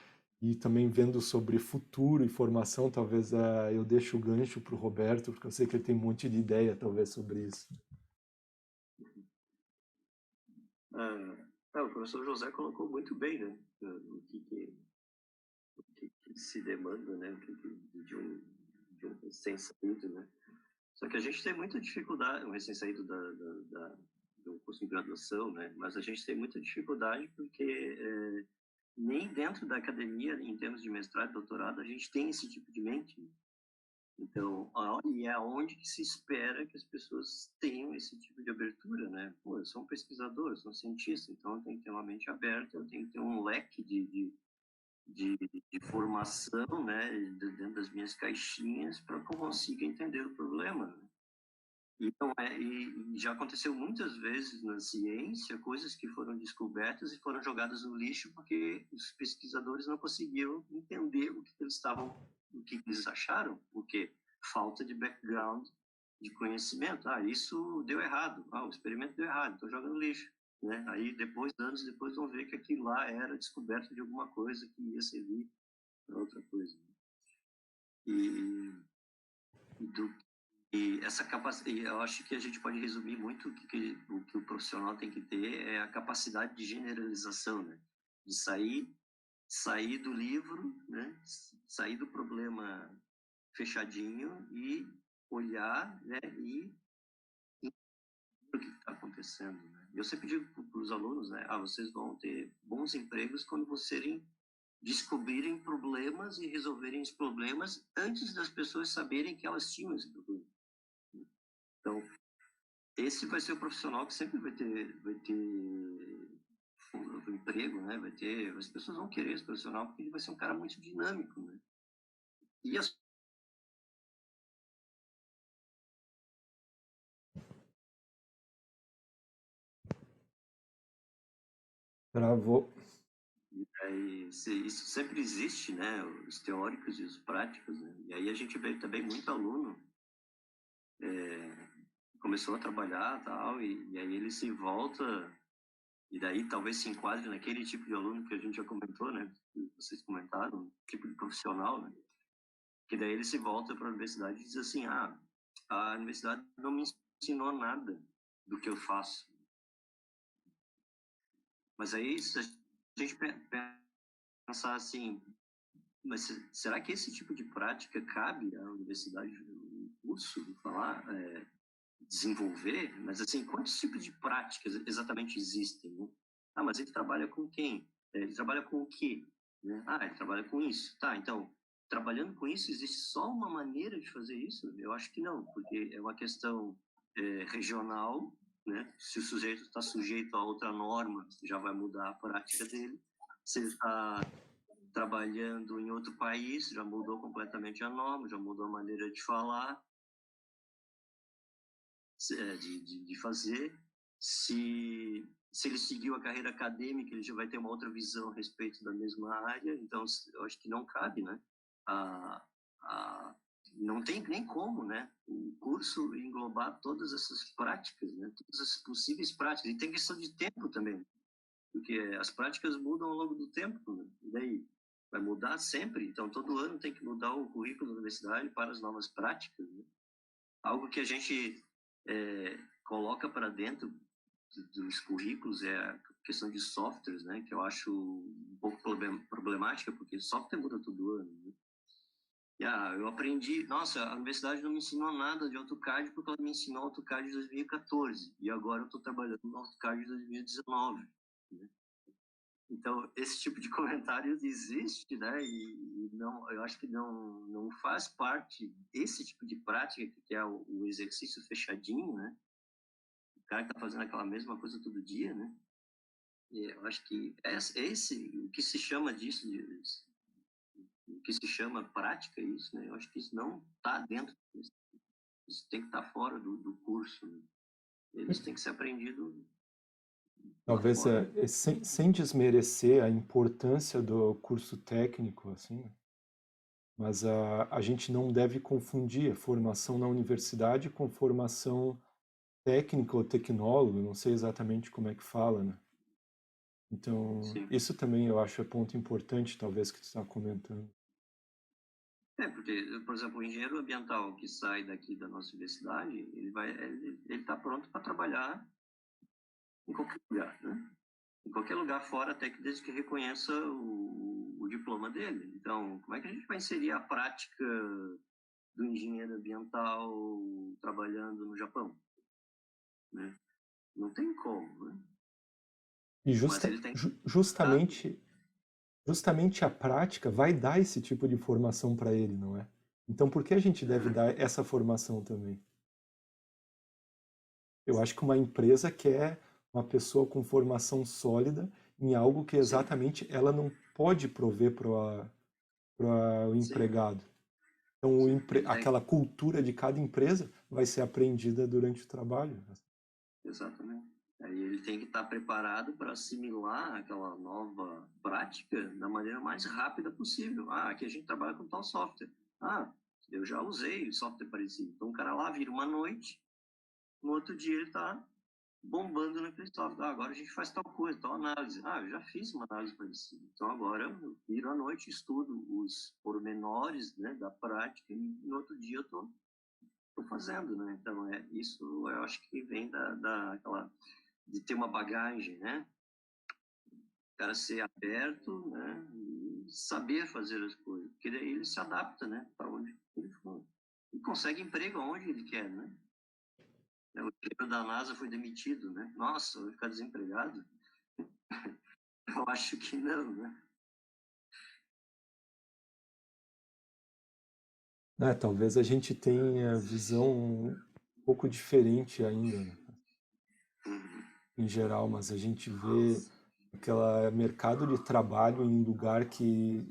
E também vendo sobre futuro e formação, talvez eu deixe o gancho para o Roberto, porque eu sei que ele tem um monte de ideia, talvez, sobre isso. O professor José colocou muito bem, né? O que se demanda, né? De um recém-saído, né? Só que a gente tem muita dificuldade, um recém-saído do curso de graduação, né? Mas a gente tem muita dificuldade porque nem dentro da academia, em termos de mestrado e doutorado, a gente tem esse tipo de mente. Então, e é onde que se espera que as pessoas tenham esse tipo de abertura, né? Pô, eu sou um pesquisador, eu sou um cientista, então eu tenho que ter uma mente aberta, eu tenho que ter um leque de formação, né, dentro das minhas caixinhas para que eu consiga entender o problema, né? Então, e já aconteceu muitas vezes na ciência coisas que foram descobertas e foram jogadas no lixo porque os pesquisadores não conseguiram entender o que eles acharam, porque falta de background, de conhecimento. Isso deu errado. O experimento deu errado, então joga no lixo, né? Aí anos depois vão ver que aquilo lá era descoberta de alguma coisa que ia servir para outra coisa. E do E essa capacidade, eu acho que a gente pode resumir muito o que o profissional tem que ter é a capacidade de generalização, né? De sair do livro, né? Sair do problema fechadinho e olhar, né? E entender o que está acontecendo, né? Eu sempre digo para os alunos, né? Vocês vão ter bons empregos quando vocês descobrirem problemas e resolverem os problemas antes das pessoas saberem que elas tinham esse problema. Então, esse vai ser o profissional que sempre vai ter o emprego, né? As pessoas vão querer esse profissional porque ele vai ser um cara muito dinâmico, né? E as Travou. aí, isso sempre existe, né? Os teóricos e os práticos, né? E aí a gente vê também muito aluno começou a trabalhar tal, e aí ele se volta, e daí talvez se enquadre naquele tipo de aluno que a gente já comentou, né? Que vocês comentaram, tipo de profissional, né? Que daí ele se volta para a universidade e diz assim, a universidade não me ensinou nada do que eu faço. Mas aí, se a gente pensar assim, mas será que esse tipo de prática cabe à universidade, no curso, de falar, desenvolver? Mas assim, quantos tipos de práticas exatamente existem, né? Mas ele trabalha com quem? Ele trabalha com o quê? Né? Ele trabalha com isso. Tá, então, trabalhando com isso, existe só uma maneira de fazer isso? Eu acho que não, porque é uma questão regional, né? Se o sujeito está sujeito a outra norma, já vai mudar a prática dele. Se ele está trabalhando em outro país, já mudou completamente a norma, já mudou a maneira de falar, de fazer. Se ele seguiu a carreira acadêmica, ele já vai ter uma outra visão a respeito da mesma área, então eu acho que não cabe, né? A, não tem nem como, né? O curso englobar todas essas práticas, né? Todas as possíveis práticas. E tem questão de tempo também, porque as práticas mudam ao longo do tempo, né? E daí? Vai mudar sempre, então todo ano tem que mudar o currículo da universidade para as novas práticas, né? Algo que a gente coloca para dentro dos currículos é a questão de softwares, né? Que eu acho um pouco problemática, porque software muda todo ano, né? Eu aprendi, nossa, a universidade não me ensinou nada de AutoCAD porque ela me ensinou AutoCAD de 2014 e agora eu estou trabalhando no AutoCAD de 2019, né? Então, esse tipo de comentário existe, né? E não, eu acho que não faz parte esse tipo de prática, que é o exercício fechadinho, né? O cara que está fazendo aquela mesma coisa todo dia, né? E eu acho que o que se chama disso, o que se chama prática, isso, né? Eu acho que isso não está dentro disso. Isso tem que estar fora do curso, né? Eles têm que ser aprendido lá Talvez fora. sem desmerecer a importância do curso técnico, assim, mas a gente não deve confundir a formação na universidade com formação técnica ou tecnólogo, não sei exatamente como é que fala, né? Então, Sim. isso também eu acho ponto importante, talvez, que tu está comentando. Porque, por exemplo, o engenheiro ambiental que sai daqui da nossa universidade, ele está pronto para trabalhar em qualquer lugar, né? Em qualquer lugar fora, até que desde que reconheça o diploma dele. Então, como é que a gente vai inserir a prática do engenheiro ambiental trabalhando no Japão, né? Não tem como, né? E Mas ele tem que estar. justamente a prática vai dar esse tipo de formação para ele, não é? Então, por que a gente deve dar essa formação também? Eu acho que uma empresa quer uma pessoa com formação sólida em algo que Sim, exatamente ela não pode prover para o sim, empregado. Então, sim. Ele tem, aquela cultura de cada empresa vai ser aprendida durante o trabalho. exatamente. Aí ele tem que estar preparado para assimilar aquela nova prática da maneira mais rápida possível. Aqui a gente trabalha com tal software. Eu já usei software parecido. Então o cara lá vira uma noite, no outro dia ele está bombando naquele software. Agora a gente faz tal coisa, tal análise. Eu já fiz uma análise parecida. Então agora eu viro à noite, estudo os pormenores, né, da prática e no outro dia eu estou fazendo, né? Então isso eu acho que vem daquela de ter uma bagagem, né? O cara ser aberto, né? E saber fazer as coisas, porque daí ele se adapta, né? Para onde ele for. E consegue emprego onde ele quer, né? O diretor da NASA foi demitido, né? Nossa, vai ficar desempregado? Eu acho que não, né? Talvez a gente tenha visão um pouco diferente ainda, né, Uhum. em geral, mas a gente vê aquele mercado de trabalho em um lugar que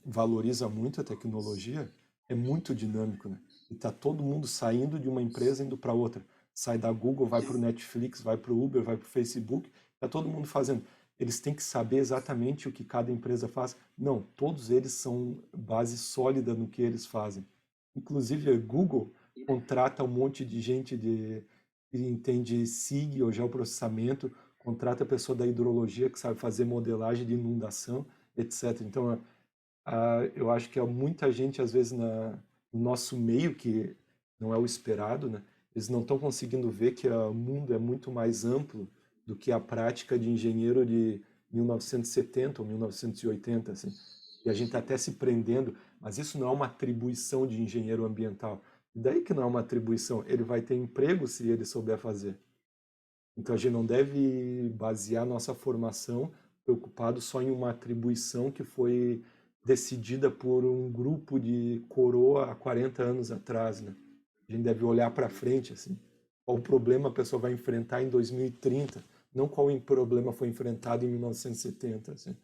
valoriza muito a tecnologia é muito dinâmico, né? E tá todo mundo saindo de uma empresa indo para outra. Sai da Google, vai para o Netflix, vai para o Uber, vai para o Facebook, tá todo mundo fazendo. Eles têm que saber exatamente o que cada empresa faz. Não, todos eles são base sólida no que eles fazem. Inclusive, a Google contrata um monte de gente que entende SIG ou geoprocessamento, contrata a pessoa da hidrologia que sabe fazer modelagem de inundação, etc. Então, eu acho que há muita gente, às vezes, no nosso meio, que não é o esperado, né? Eles não estão conseguindo ver que o mundo é muito mais amplo do que a prática de engenheiro de 1970 ou 1980, assim. E a gente está até se prendendo, mas isso não é uma atribuição de engenheiro ambiental. E daí que não é uma atribuição, ele vai ter emprego se ele souber fazer. Então a gente não deve basear nossa formação preocupado só em uma atribuição que foi decidida por um grupo de coroa há 40 anos atrás, né? A gente deve olhar para frente, assim. Qual o problema a pessoa vai enfrentar em 2030, não qual o problema foi enfrentado em 1970, assim.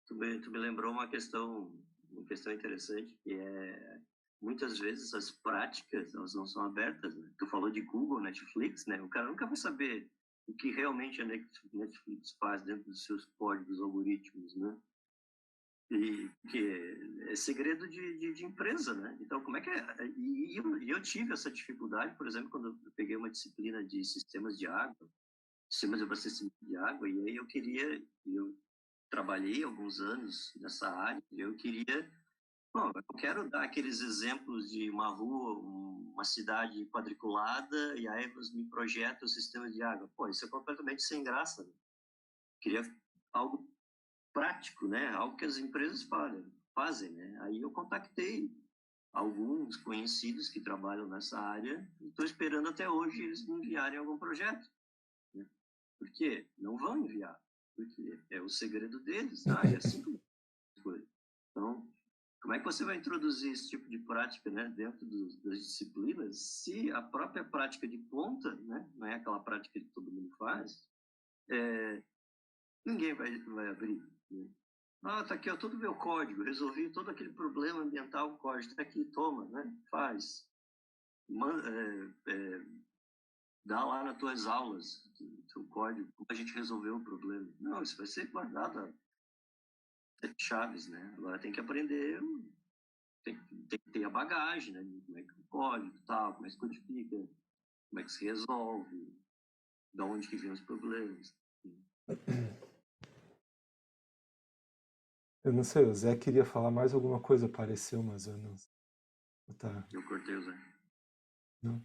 Tu me lembrou uma questão interessante, que é muitas vezes as práticas elas não são abertas, né? Tu falou de Google, Netflix, né? O cara nunca vai saber o que realmente a Netflix faz dentro dos seus códigos algoritmos, né? E que é segredo de empresa, né? Então, como é que é? E eu tive essa dificuldade, por exemplo, quando eu peguei uma disciplina de sistemas de água, sistemas de abastecimento de água, e aí eu trabalhei alguns anos nessa área, e eu queria, bom, eu quero dar aqueles exemplos de uma rua, uma cidade quadriculada, e aí me projeta o sistema de água. Pô, isso é completamente sem graça, né? Queria algo prático, né? Algo que as empresas fazem, né? Aí eu contactei alguns conhecidos que trabalham nessa área e estou esperando até hoje eles me enviarem algum projeto, né? Por quê? Não vão enviar, porque é o segredo deles, tá? É assim que foi. Então, como é que você vai introduzir esse tipo de prática, né, dentro das disciplinas, se a própria prática de ponta, né, não é aquela prática que todo mundo faz, ninguém vai abrir, né? Ah, tá aqui, ó, todo o meu código, resolvi todo aquele problema ambiental com código, tá aqui, toma, né? Faz. Dá lá nas tuas aulas o teu código, como a gente resolveu o problema. Não, isso vai ser guardado a sete chaves, né? Agora tem que aprender, tem que ter a bagagem, né? Como é que o código tal, como é que se codifica, como é que se resolve, de onde que vem os problemas. Eu não sei, o Zé queria falar mais alguma coisa, pareceu, mas eu não... Tá. Eu cortei o Zé. Não.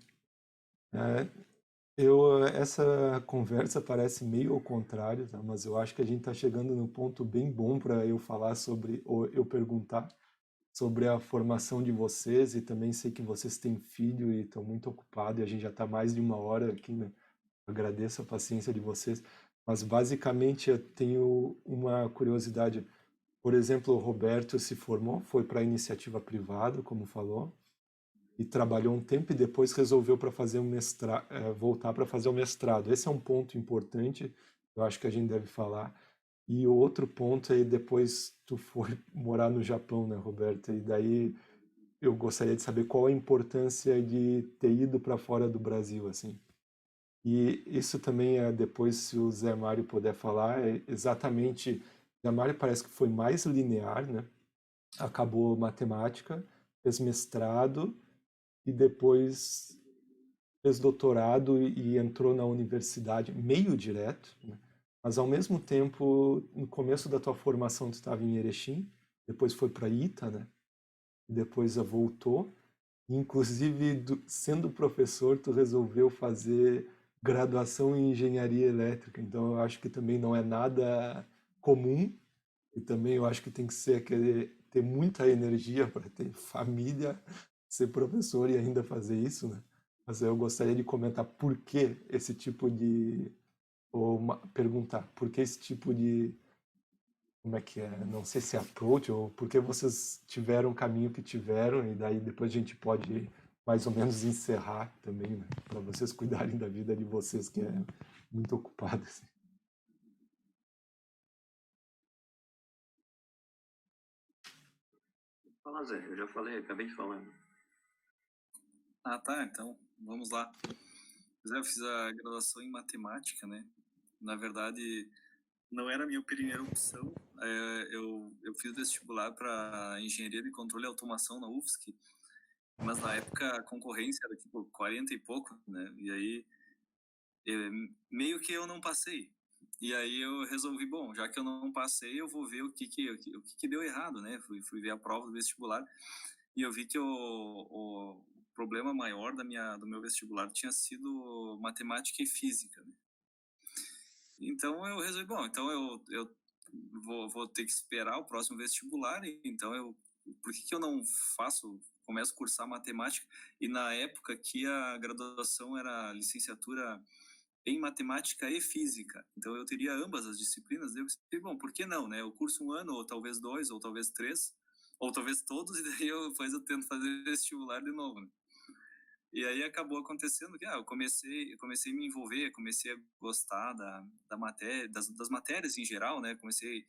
Essa conversa parece meio ao contrário, tá? Mas eu acho que a gente está chegando num ponto bem bom para eu falar sobre, ou eu perguntar sobre a formação de vocês, e também sei que vocês têm filho e estão muito ocupados, e a gente já está mais de uma hora aqui, né? Agradeço a paciência de vocês, mas basicamente eu tenho uma curiosidade. Por exemplo, o Roberto se formou, foi para a iniciativa privada, como falou, e trabalhou um tempo e depois resolveu para fazer um mestrado, voltar para fazer o mestrado. Esse é um ponto importante, eu acho que a gente deve falar. E o outro ponto é depois tu foi morar no Japão, né, Roberto? E daí eu gostaria de saber qual a importância de ter ido para fora do Brasil, assim. E isso também é depois, se o Zé Mário puder falar, é exatamente. Zé Mário parece que foi mais linear, né? Acabou matemática, fez mestrado e depois fez doutorado e entrou na universidade meio direto, né? Mas ao mesmo tempo, no começo da tua formação tu estava em Erechim, depois foi para Ita, né? E depois voltou. E, inclusive, sendo professor, tu resolveu fazer graduação em engenharia elétrica. Então, eu acho que também não é nada comum. E também eu acho que tem que ser ter muita energia para ter família, ser professor e ainda fazer isso, né? Mas eu gostaria de comentar por que esse tipo de... Ou perguntar, por que esse tipo de... Como é que é? Não sei se é approach ou por que vocês tiveram o caminho que tiveram, e daí depois a gente pode mais ou menos encerrar também, né? Para vocês cuidarem da vida de vocês, que é muito ocupada, assim. Fala, Zé, eu já falei, acabei de falar. Ah, tá, então, vamos lá. Pois é, eu fiz a graduação em matemática, né? Na verdade, não era a minha primeira opção. Eu fiz vestibular para engenharia de controle e automação na UFSC, mas na época a concorrência era tipo 40 e pouco, né? E aí, meio que eu não passei. E aí eu resolvi, bom, já que eu não passei, eu vou ver o que deu errado, né? Fui ver a prova do vestibular e eu vi que o problema maior do meu vestibular tinha sido matemática e física, né? Então eu resolvi, bom, então eu vou ter que esperar o próximo vestibular, e então por que eu não começo a cursar matemática? E na época que a graduação era licenciatura em matemática e física, então eu teria ambas as disciplinas, daí eu pensei, bom, por que não, né? Eu curso um ano, ou talvez dois, ou talvez três, ou talvez todos, e daí depois eu tento fazer vestibular de novo, né? E aí acabou acontecendo que eu comecei a me envolver, comecei a gostar da matéria, das matérias em geral, né? Comecei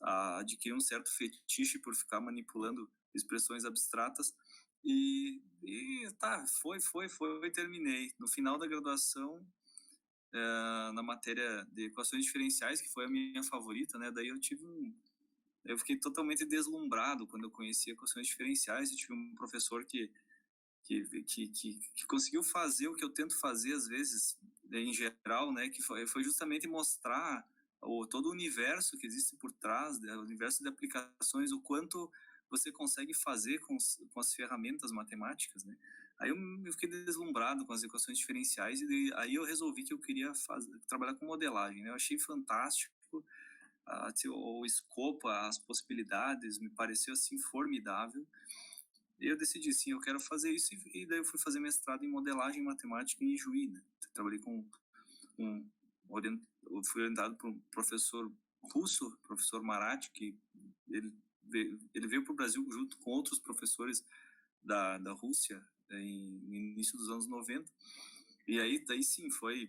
a adquirir um certo fetiche por ficar manipulando expressões abstratas. E tá, terminei. No final da graduação, na matéria de equações diferenciais, que foi a minha favorita, né? Daí eu fiquei totalmente deslumbrado quando eu conheci equações diferenciais. Eu tive um professor que conseguiu fazer o que eu tento fazer às vezes, em geral, né? Que foi justamente mostrar todo o universo que existe por trás, o universo de aplicações, o quanto você consegue fazer com as ferramentas matemáticas, né? Aí eu fiquei deslumbrado com as equações diferenciais, e aí eu resolvi que eu queria trabalhar com modelagem, né? Eu achei fantástico o escopo, as possibilidades, me pareceu assim formidável. E eu decidi, sim, eu quero fazer isso, e daí eu fui fazer mestrado em modelagem matemática em Juí, né? Trabalhei com um eu fui orientado por um professor russo, professor Marat, que ele veio para o Brasil junto com outros professores da Rússia, no início dos anos 90. E aí, daí sim, foi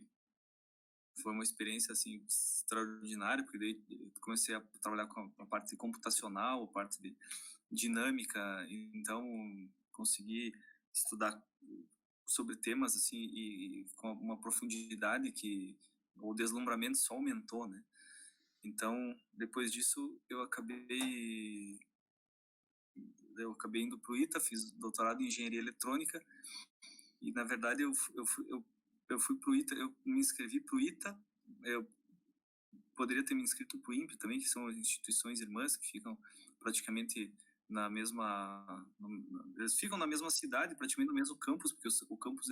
uma experiência assim extraordinária, porque daí eu comecei a trabalhar com a parte computacional, a parte de dinâmica, então consegui estudar sobre temas assim, e com uma profundidade que o deslumbramento só aumentou, né? Então, depois disso, eu acabei indo para o ITA, fiz doutorado em engenharia eletrônica, e na verdade eu fui para o ITA, eu me inscrevi para o ITA. Eu poderia ter me inscrito para o INPE também, que são as instituições irmãs que ficam praticamente na mesma, eles ficam na mesma cidade, praticamente no mesmo campus, porque o campus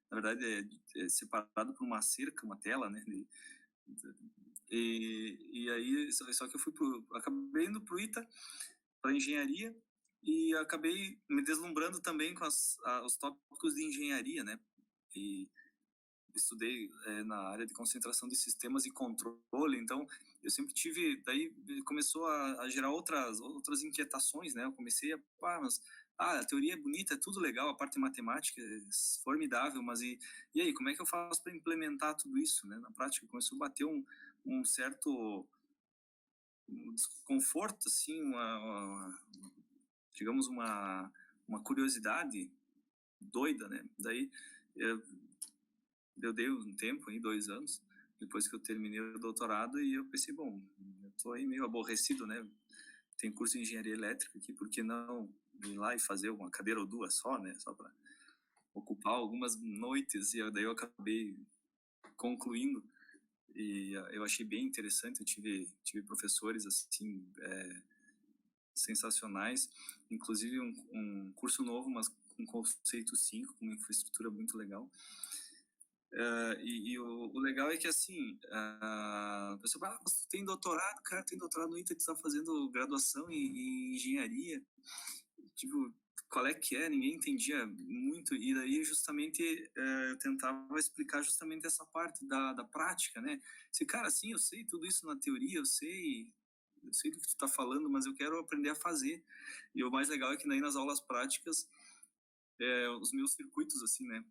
na verdade, é separado por uma cerca, uma tela, né? E aí, só que acabei indo para o ITA, para engenharia, e acabei me deslumbrando também com os tópicos de engenharia, né? E estudei na área de concentração de sistemas e controle, então eu sempre tive, daí começou a gerar outras inquietações, né? Eu comecei mas a teoria é bonita, é tudo legal, a parte matemática é formidável, mas e aí, como é que eu faço para implementar tudo isso, né? Na prática, começou a bater um certo desconforto, assim, digamos, uma curiosidade doida, né? Daí eu dei um tempo, aí, 2 anos, depois que eu terminei o doutorado, e eu pensei, bom, eu tô aí meio aborrecido, né? Tem curso de engenharia elétrica aqui, por que não ir lá e fazer uma cadeira ou duas só, né? Só para ocupar algumas noites, e daí eu acabei concluindo, e eu achei bem interessante. Eu tive professores, assim, sensacionais, inclusive um curso novo, mas com conceito 5, com uma infraestrutura muito legal. E o legal é que, assim, a pessoa fala, você tem doutorado, cara, tem doutorado no ITA, que está fazendo graduação em engenharia. Tipo, qual é que é? Ninguém entendia muito, e daí justamente eu tentava explicar justamente essa parte da prática, né? Cara, sim, eu sei tudo isso na teoria, eu sei do que tu está falando, mas eu quero aprender a fazer. E o mais legal é que daí nas aulas práticas os meus circuitos, assim, né?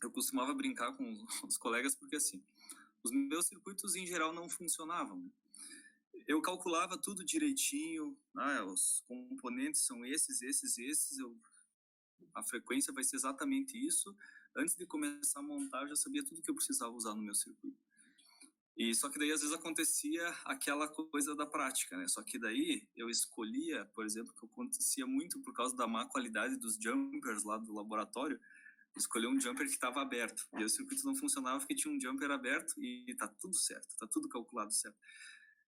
Eu costumava brincar com os colegas porque, assim, os meus circuitos em geral não funcionavam, né? Eu calculava tudo direitinho, os componentes são esses, a frequência vai ser exatamente isso. Antes de começar a montar, eu já sabia tudo que eu precisava usar no meu circuito. E só que daí às vezes acontecia aquela coisa da prática, né? Só que daí eu escolhia, por exemplo, que acontecia muito por causa da má qualidade dos jumpers lá do laboratório, escolher um jumper que estava aberto. E o circuito não funcionava porque tinha um jumper aberto e tá tudo certo, tá tudo calculado certo.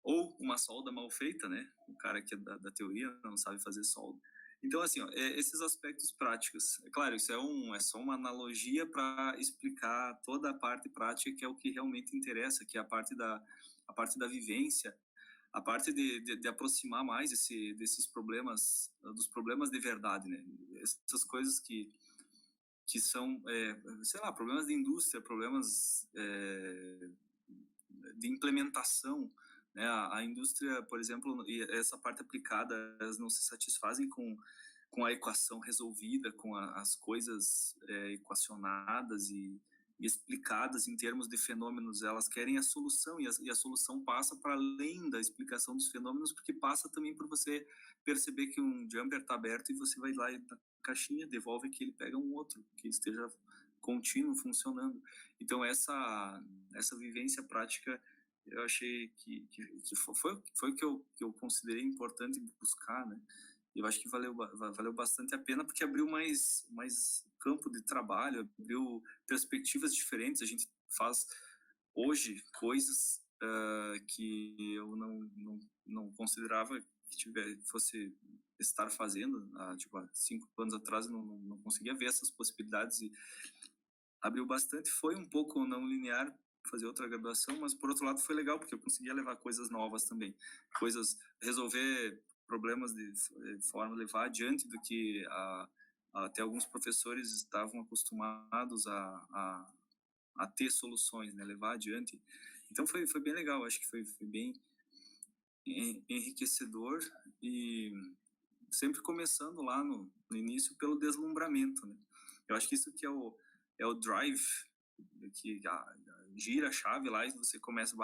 Ou uma solda mal feita, né? O cara que é da teoria não sabe fazer solda. Então, assim, ó, esses aspectos práticos. É claro, isso é só uma analogia para explicar toda a parte prática, que é o que realmente interessa, que é a parte da vivência, a parte de aproximar mais desses problemas, dos problemas de verdade, né? Essas coisas que são, sei lá, problemas de indústria, problemas de implementação, né? A indústria, por exemplo, e essa parte aplicada, elas não se satisfazem com a equação resolvida, com as coisas equacionadas e explicadas em termos de fenômenos. Elas querem a solução, e a solução passa para além da explicação dos fenômenos, porque passa também por você perceber que um jumper está aberto e você vai lá na caixinha, devolve que ele pega um outro, que esteja contínuo, funcionando. Então, essa vivência prática, eu achei que foi o que eu considerei importante buscar, né? Eu acho que valeu bastante a pena, porque abriu mais campo de trabalho, abriu perspectivas diferentes. A gente faz hoje coisas que eu não considerava que fosse estar fazendo. Tipo, há 5 anos atrás eu não conseguia ver essas possibilidades, e abriu bastante. Foi um pouco não linear fazer outra graduação, mas por outro lado foi legal, porque eu conseguia levar coisas novas também, resolver problemas de forma levar adiante do que até alguns professores estavam acostumados a ter soluções, né, levar adiante. Então foi bem legal, acho que foi bem enriquecedor, e sempre começando lá no início pelo deslumbramento, né? Eu acho que isso que é o drive, que gira a chave lá e você começa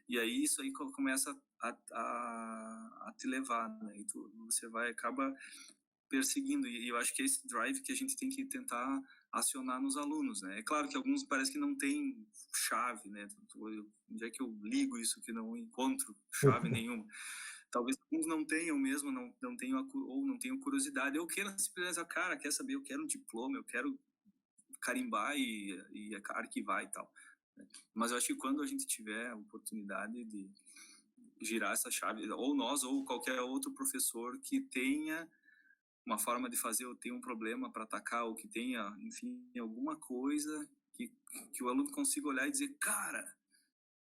e aí isso aí começa a te levar, né? E você acaba perseguindo, e eu acho que é esse drive que a gente tem que tentar acionar nos alunos, né? É claro que alguns parece que não tem chave, né? Onde é que eu ligo isso que não encontro chave nenhuma? Talvez alguns não tenham mesmo, não tenham ou não tenham curiosidade, eu quero simplesmente, cara, quer saber, eu quero um diploma, eu quero carimbar e arquivar e tal. Mas eu acho que quando a gente tiver a oportunidade de girar essa chave, ou nós, ou qualquer outro professor que tenha uma forma de fazer, ou tenha um problema para atacar, ou que tenha, enfim, alguma coisa que o aluno consiga olhar e dizer, cara,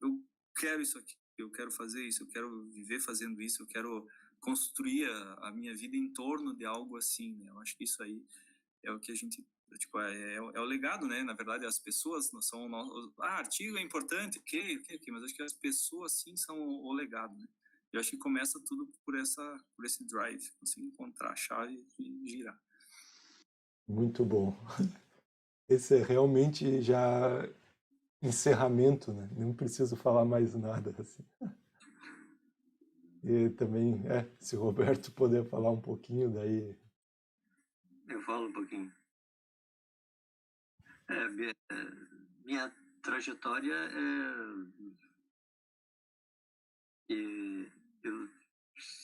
eu quero isso aqui, eu quero fazer isso, eu quero viver fazendo isso, eu quero construir a minha vida em torno de algo assim, né? Eu acho que isso aí é o que a gente, tipo, é o legado, né? Na verdade, as pessoas não são artigo é importante, ok, mas acho que as pessoas sim são o legado, né? Eu acho que começa tudo por esse drive, conseguir encontrar a chave e girar. Muito bom. Esse é realmente já encerramento, né? Não preciso falar mais nada assim. E também, se o Roberto puder falar um pouquinho, daí. Eu falo um pouquinho. Minha trajetória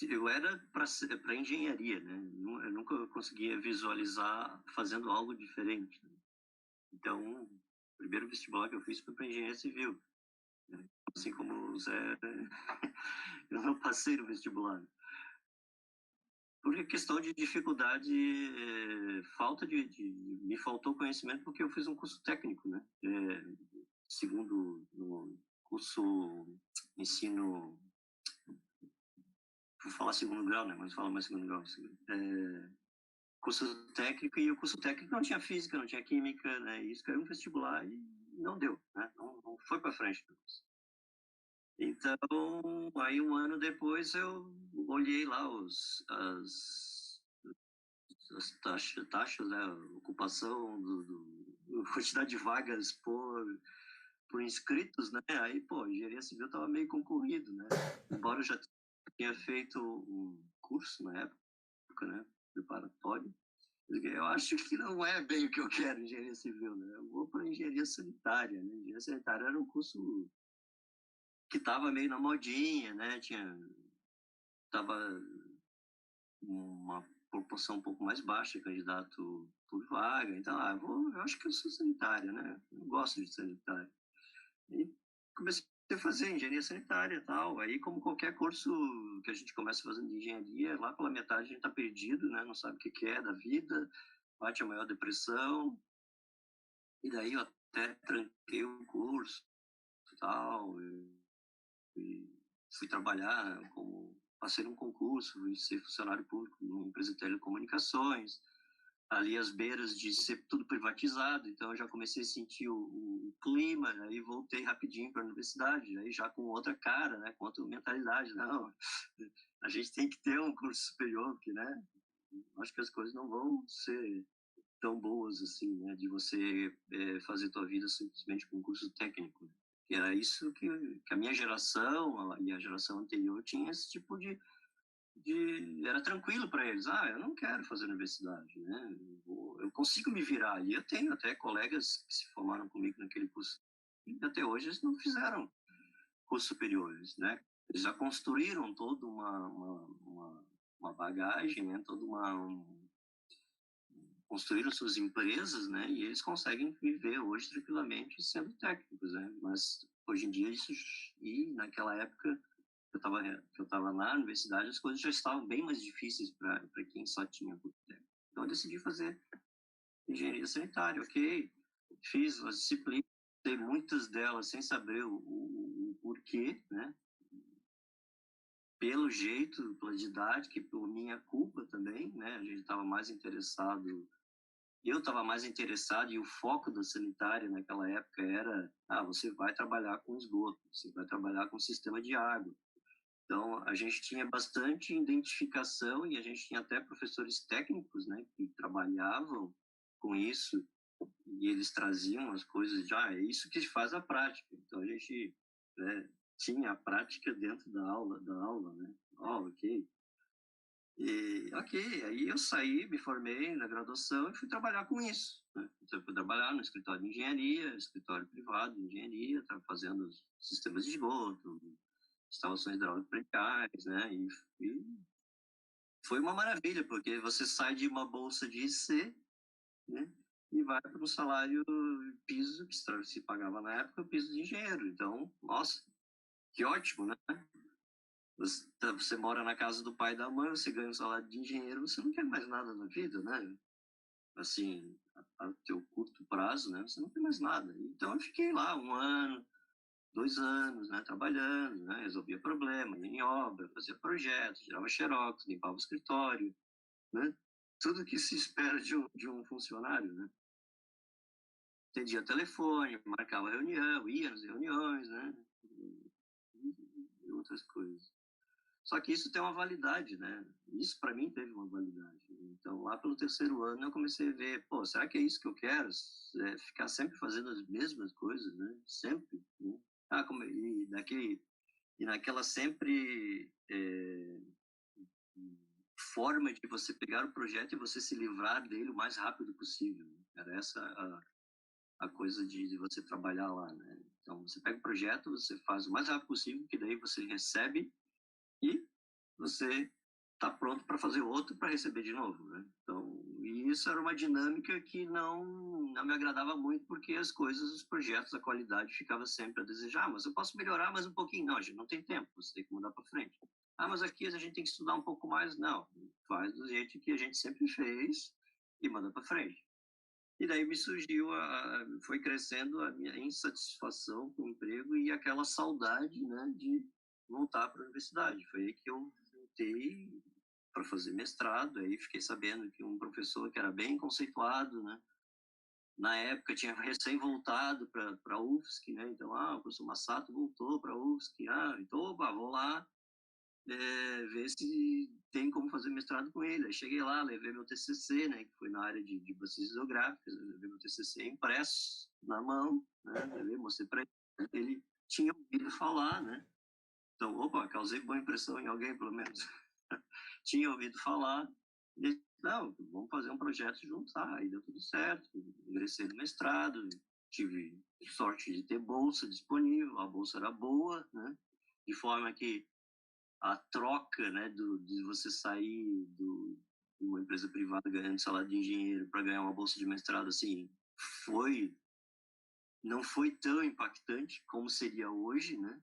eu era para engenharia, né? Eu nunca conseguia visualizar fazendo algo diferente, né? Então, o primeiro vestibular que eu fiz foi para engenharia civil, né? Assim como o Zé, eu não passei no vestibular. Por questão de dificuldade, me faltou conhecimento porque eu fiz um curso técnico, né? Segundo no curso ensino, vou falar segundo grau, né? Mas fala mais segundo grau. Curso técnico, e o curso técnico não tinha física, não tinha química, né? Isso caiu um vestibular e não deu, né? Não foi para frente. Então, aí um ano depois eu olhei lá as taxas, né, ocupação, quantidade de vagas por inscritos, né? Aí, pô, engenharia civil estava meio concorrido, né? Embora eu já tinha feito um curso na época, né, preparatório, eu acho que não é bem o que eu quero, engenharia civil, né? Eu vou para engenharia sanitária, né? Engenharia sanitária era um curso que estava meio na modinha, né? Tava uma proporção um pouco mais baixa de candidato por vaga, então, eu acho que eu sou sanitária, né? Eu gosto de sanitária. E comecei a fazer engenharia sanitária e tal. Aí, como qualquer curso que a gente começa fazendo de engenharia, lá pela metade a gente está perdido, né? Não sabe o que é da vida, bate a maior depressão. E daí eu até tranquei o curso e tal. E fui trabalhar passei num concurso, fui ser funcionário público numa empresa de telecomunicações, ali às beiras de ser tudo privatizado, então eu já comecei a sentir o clima, aí voltei rapidinho para a universidade, aí já com outra cara, né, com outra mentalidade, não, a gente tem que ter um curso superior, porque, né, acho que as coisas não vão ser tão boas assim, né, de você fazer tua vida simplesmente com um curso técnico. E era isso que a minha geração e a geração anterior tinha esse tipo era tranquilo para eles. Eu não quero fazer universidade, né? Eu consigo me virar. E eu tenho até colegas que se formaram comigo naquele curso e até hoje eles não fizeram cursos superiores, né? Eles já construíram toda uma bagagem, né? Construíram suas empresas, né? E eles conseguem viver hoje tranquilamente sendo técnicos, né? Mas hoje em dia e naquela época que eu estava na universidade, as coisas já estavam bem mais difíceis para quem só tinha curso técnico. Então eu decidi fazer engenharia sanitária, ok? Fiz as disciplinas, sei muitas delas sem saber o porquê, né? Pelo jeito, pela didática e por minha culpa também, né? A gente estava mais interessado, eu estava mais interessado, e o foco da sanitária naquela época era, você vai trabalhar com esgoto, você vai trabalhar com sistema de água. Então, a gente tinha bastante identificação e a gente tinha até professores técnicos, né, que trabalhavam com isso e eles traziam as coisas é isso que se faz a prática. Então, a gente, né, tinha a prática dentro da aula, né? Ok. E, ok, aí eu saí, me formei na graduação e fui trabalhar com isso, né? Então, eu fui trabalhar no escritório de engenharia, escritório privado de engenharia, estava fazendo os sistemas de esgoto, instalações hidráulicas precárias, né? E foi uma maravilha, porque você sai de uma bolsa de IC, né? E vai para um salário piso, que se pagava na época, o piso de engenheiro. Então, nossa, que ótimo, né? Você mora na casa do pai e da mãe, você ganha um salário de engenheiro, você não quer mais nada na vida, né? Assim, a teu curto prazo, né? Você não tem mais nada. Então, eu fiquei lá 1 ano, 2 anos, né, trabalhando, né, resolvia problema, ia em obra, fazia projetos, tirava xerox, limpava o escritório, né, tudo que se espera de um funcionário, né. Atendia telefone, marcava reunião, ia nas reuniões, né, e outras coisas. Só que isso tem uma validade, né, isso para mim teve uma validade. Então, lá pelo 3º ano, eu comecei a ver, pô, será que é isso que eu quero? Ficar sempre fazendo as mesmas coisas, né, sempre, né? E naquela sempre forma de você pegar o projeto e você se livrar dele o mais rápido possível. Era essa a coisa de você trabalhar lá, né? Então, você pega o projeto, você faz o mais rápido possível, que daí você recebe e você está pronto para fazer outro para receber de novo, né? Então, e isso era uma dinâmica que não me agradava muito, porque as coisas, os projetos, a qualidade ficava sempre a desejar. Mas eu posso melhorar mais um pouquinho. Não, a gente não tem tempo, você tem que mudar para frente. Mas aqui a gente tem que estudar um pouco mais. Não, faz do jeito que a gente sempre fez e manda para frente. E daí me surgiu, foi crescendo a minha insatisfação com o emprego e aquela saudade, né, de voltar para a universidade. Foi aí que eu voltei para fazer mestrado, aí fiquei sabendo que um professor que era bem conceituado, né, na época tinha recém voltado para a UFSC, né, então, o professor Massato voltou para a UFSC, então, opa, vou lá. ver se tem como fazer mestrado com ele. Aí cheguei lá, levei meu TCC, né, que foi na área de bacias hidrográficas, levei meu TCC impresso na mão, né, mostrei para ele, ele tinha ouvido falar, né, então, opa, causei boa impressão em alguém, pelo menos. Tinha ouvido falar, e não, vamos fazer um projeto juntos, aí deu tudo certo, ingressei no mestrado, tive sorte de ter bolsa disponível, a bolsa era boa, né, de forma que a troca, né, de você sair de uma empresa privada ganhando salário de engenheiro para ganhar uma bolsa de mestrado, assim, não foi tão impactante como seria hoje, né?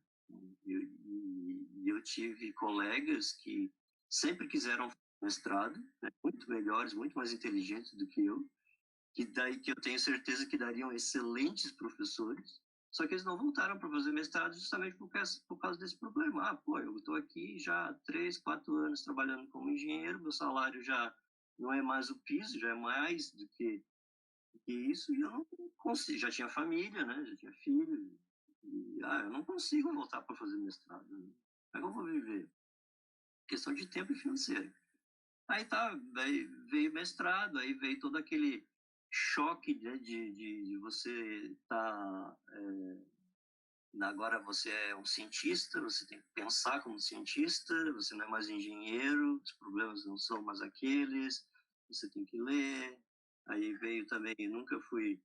Eu tive colegas que sempre quiseram fazer mestrado, né, muito melhores, muito mais inteligentes do que eu, que eu tenho certeza que dariam excelentes professores, só que eles não voltaram para fazer mestrado justamente por causa desse problema. Pô, eu estou aqui já há 3, 4 anos trabalhando como engenheiro, meu salário já não é mais o piso, já é mais do que isso, e eu não consigo, já tinha família, né, já tinha filho, e, eu não consigo voltar para fazer mestrado, né? Como é que eu vou viver? Questão de tempo e financeiro. Aí tá, aí veio mestrado, aí veio todo aquele choque, né, de você estar... agora você é um cientista, você tem que pensar como cientista, você não é mais engenheiro, os problemas não são mais aqueles, você tem que ler. Aí veio também, nunca fui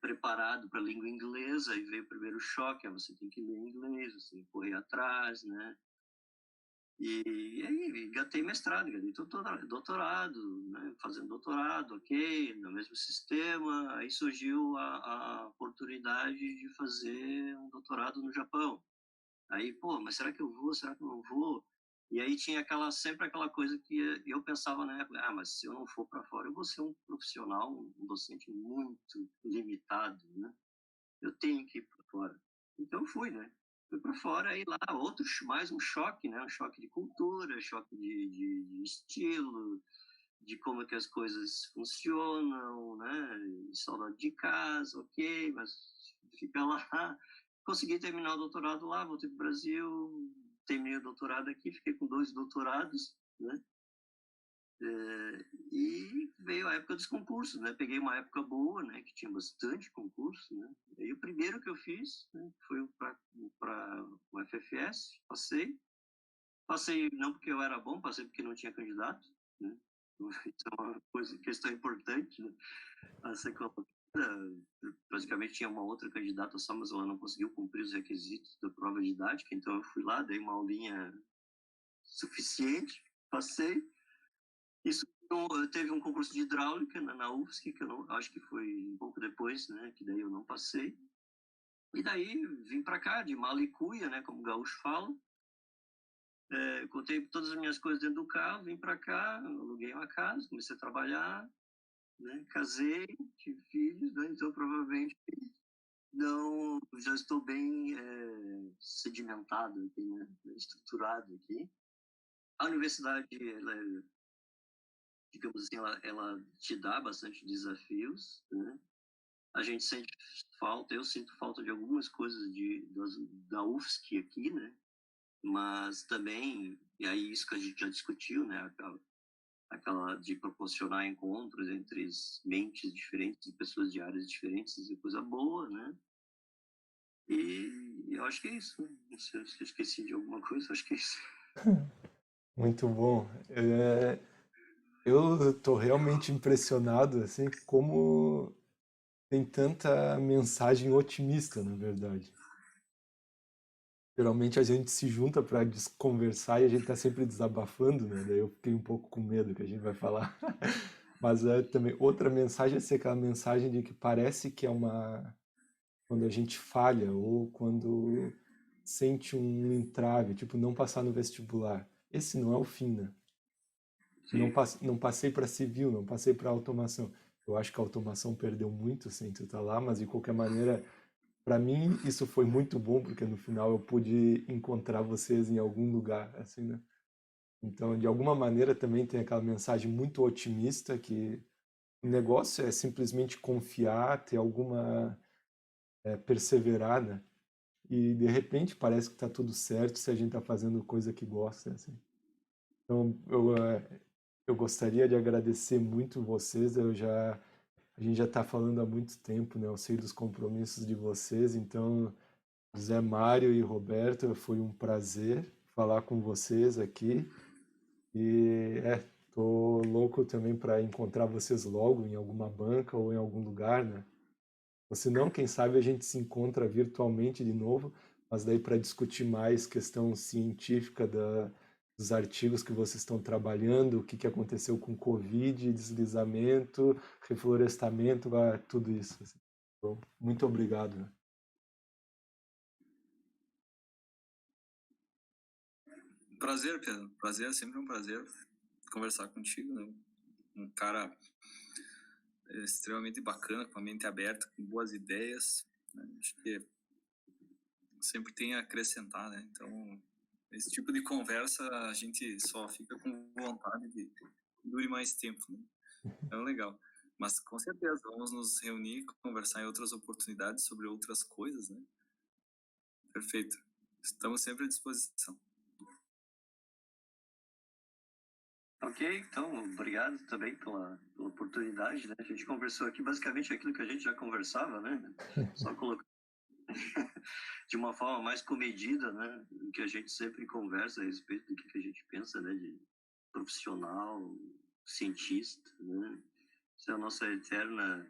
preparado para a língua inglesa, aí veio o primeiro choque, você tem que ler inglês, você tem que correr atrás, né? E aí engatei mestrado, engatei doutorado, né? Fazendo doutorado, ok, no mesmo sistema. Aí surgiu a oportunidade de fazer um doutorado no Japão. Aí, pô, mas será que eu vou? Será que eu não vou? E aí tinha sempre aquela coisa que eu pensava na época, mas se eu não for para fora, eu vou ser um profissional, um docente muito limitado, né? Eu tenho que ir para fora. Então eu fui, né? Fui para fora, aí lá mais um choque, né? Um choque de cultura, choque de estilo, de como é que as coisas funcionam, né? Saudade de casa, ok, mas fica lá. Consegui terminar o doutorado lá, voltei para o Brasil, terminei o doutorado aqui, fiquei com 2 doutorados, né? E veio a época dos concursos, né? Peguei uma época boa, né? Que tinha bastante concurso, né? E o primeiro que eu fiz, né, foi para o FFS, passei. Passei não porque eu era bom, passei porque não tinha candidato, né? Isso é uma questão importante, né? A ser colocada, praticamente tinha uma outra candidata só, mas ela não conseguiu cumprir os requisitos da prova didática, então eu fui lá, dei uma aulinha suficiente, passei. Isso teve um concurso de hidráulica na UFSC, que eu não, acho que foi um pouco depois, né, que daí eu não passei. E daí vim para cá, de mala e cuia, né, como o gaúcho fala. Contei todas as minhas coisas dentro do carro, vim para cá, aluguei uma casa, comecei a trabalhar, né, casei, tive filhos, né, então provavelmente não, já estou bem sedimentado aqui, né, estruturado aqui. A universidade, ela digamos assim, ela te dá bastante desafios, né? A gente sente falta, eu sinto falta de algumas coisas da UFSC aqui, né? Mas também, e aí isso que a gente já discutiu, né? Aquela de proporcionar encontros entre mentes diferentes, pessoas de áreas diferentes, é coisa boa, né? E eu acho que é isso. Não sei se eu esqueci de alguma coisa, acho que é isso. Muito bom. Eu estou realmente impressionado, assim, como tem tanta mensagem otimista, na verdade. Geralmente a gente se junta para conversar e a gente está sempre desabafando, né? Daí eu fiquei um pouco com medo que a gente vai falar. Mas também outra mensagem é ser aquela mensagem de que parece que é quando a gente falha ou quando sente um entrave, tipo não passar no vestibular. Esse não é o fim, né? Não passei para civil, não passei para automação. Eu acho que a automação perdeu muito sem tu estar lá, mas de qualquer maneira, para mim isso foi muito bom porque no final eu pude encontrar vocês em algum lugar, assim, né? Então, de alguma maneira também tem aquela mensagem muito otimista que o negócio é simplesmente confiar, ter perseverar, né? e de repente parece que está tudo certo se a gente está fazendo coisa que gosta, assim. Então, eu gostaria de agradecer muito vocês. A gente já está falando há muito tempo, né? Eu sei dos compromissos de vocês. Então, José Mário e Roberto, foi um prazer falar com vocês aqui. E tô louco também para encontrar vocês logo em alguma banca ou em algum lugar, né? Ou se não, quem sabe a gente se encontra virtualmente de novo, mas daí para discutir mais questão científica dos artigos que vocês estão trabalhando, o que que aconteceu com Covid, deslizamento, reflorestamento, tudo isso, assim. Então, muito obrigado, né? Prazer, Pedro. Prazer, sempre um prazer conversar contigo, né? Um cara extremamente bacana, com a mente aberta, com boas ideias, né? Acho que sempre tem a acrescentar, né? Então, esse tipo de conversa a gente só fica com vontade de que dure mais tempo, né? É legal. Mas com certeza, vamos nos reunir, conversar em outras oportunidades sobre outras coisas, né? Perfeito. Estamos sempre à disposição. Ok, então, obrigado também pela oportunidade, né? A gente conversou aqui basicamente aquilo que a gente já conversava, né? Só colocar de uma forma mais comedida, né? O que a gente sempre conversa a respeito do que a gente pensa, né? De profissional, cientista, né? Isso é a nossa eterna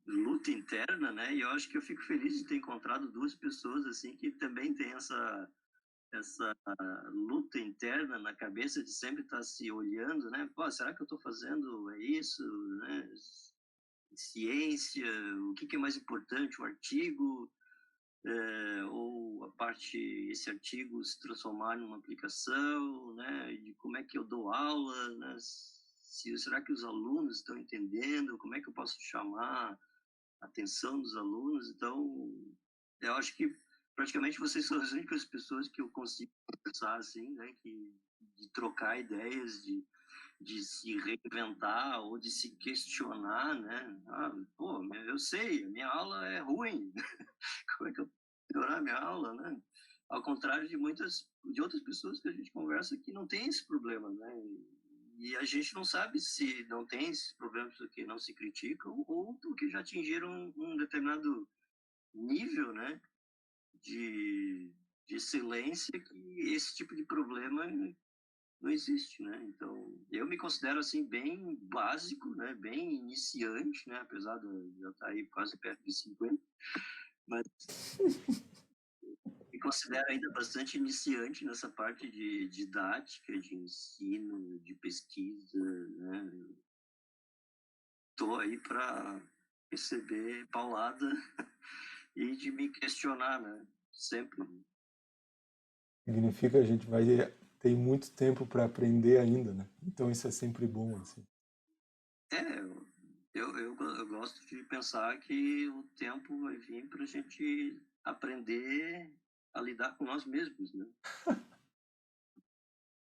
luta interna, né? E eu acho que eu fico feliz de ter encontrado duas pessoas assim que também têm essa luta interna na cabeça de sempre estar se olhando, né? Pô, será que eu estou fazendo isso, né? Ciência, o que é mais importante, o artigo ou a parte, esse artigo se transformar numa aplicação, né? De como é que eu dou aula, né? Será que os alunos estão entendendo? Como é que eu posso chamar a atenção dos alunos? Então, eu acho que praticamente vocês são as únicas pessoas que eu consigo conversar assim, né? De trocar ideias, de se reinventar ou de se questionar, né? Ah, pô, eu sei, a minha aula é ruim. Como é que eu vou melhorar minha aula, né? Ao contrário de outras pessoas que a gente conversa que não tem esse problema, né? E a gente não sabe se não tem esses problemas porque não se criticam ou porque já atingiram um determinado nível, né? De excelência que esse tipo de problema não existe, né? Então, eu me considero assim bem básico, né? Bem iniciante, né? Apesar de eu já estar aí quase perto de 50, mas me considero ainda bastante iniciante nessa parte de didática, de ensino, de pesquisa, né? Tô aí para receber paulada e de me questionar, né? Sempre. Significa que a gente vai ter muito tempo para aprender ainda, né? Então isso é sempre bom, assim. Eu gosto de pensar que o tempo vai vir para a gente aprender a lidar com nós mesmos, né?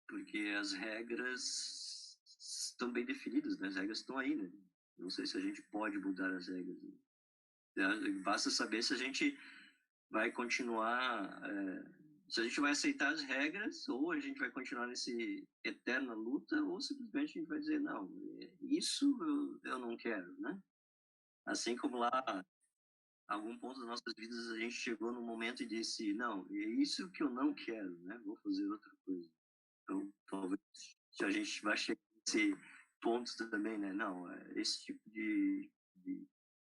Porque as regras estão bem definidas, né? As regras estão aí, né? Não sei se a gente pode mudar as regras. Né? Basta saber se a gente vai continuar, se a gente vai aceitar as regras, ou a gente vai continuar nesse eterna luta, ou simplesmente a gente vai dizer, não, isso eu não quero, né? Assim como lá, algum ponto das nossas vidas, a gente chegou num momento e disse, não, é isso que eu não quero, né? Vou fazer outra coisa. Então, talvez se a gente vai chegar nesse ponto também, né? Não, esse tipo de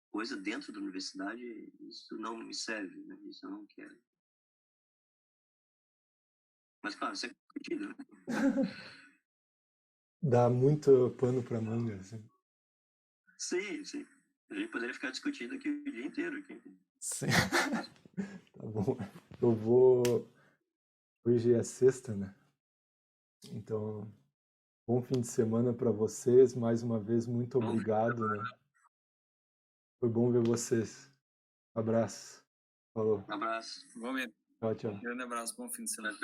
coisa dentro da universidade, isso não me serve, né? Isso eu não quero. Mas, claro, sempre curtido, né? Dá muito pano para manga, assim. Sim, sim. A gente poderia ficar discutindo aqui o dia inteiro. Aqui. Sim. Tá bom. Eu vou. Hoje é sexta, né? Então, bom fim de semana para vocês. Mais uma vez, muito obrigado, né? Foi bom ver vocês. Abraço. Falou. Um abraço. Igualmente. Tchau, tchau. Grande abraço, bom fim de semana.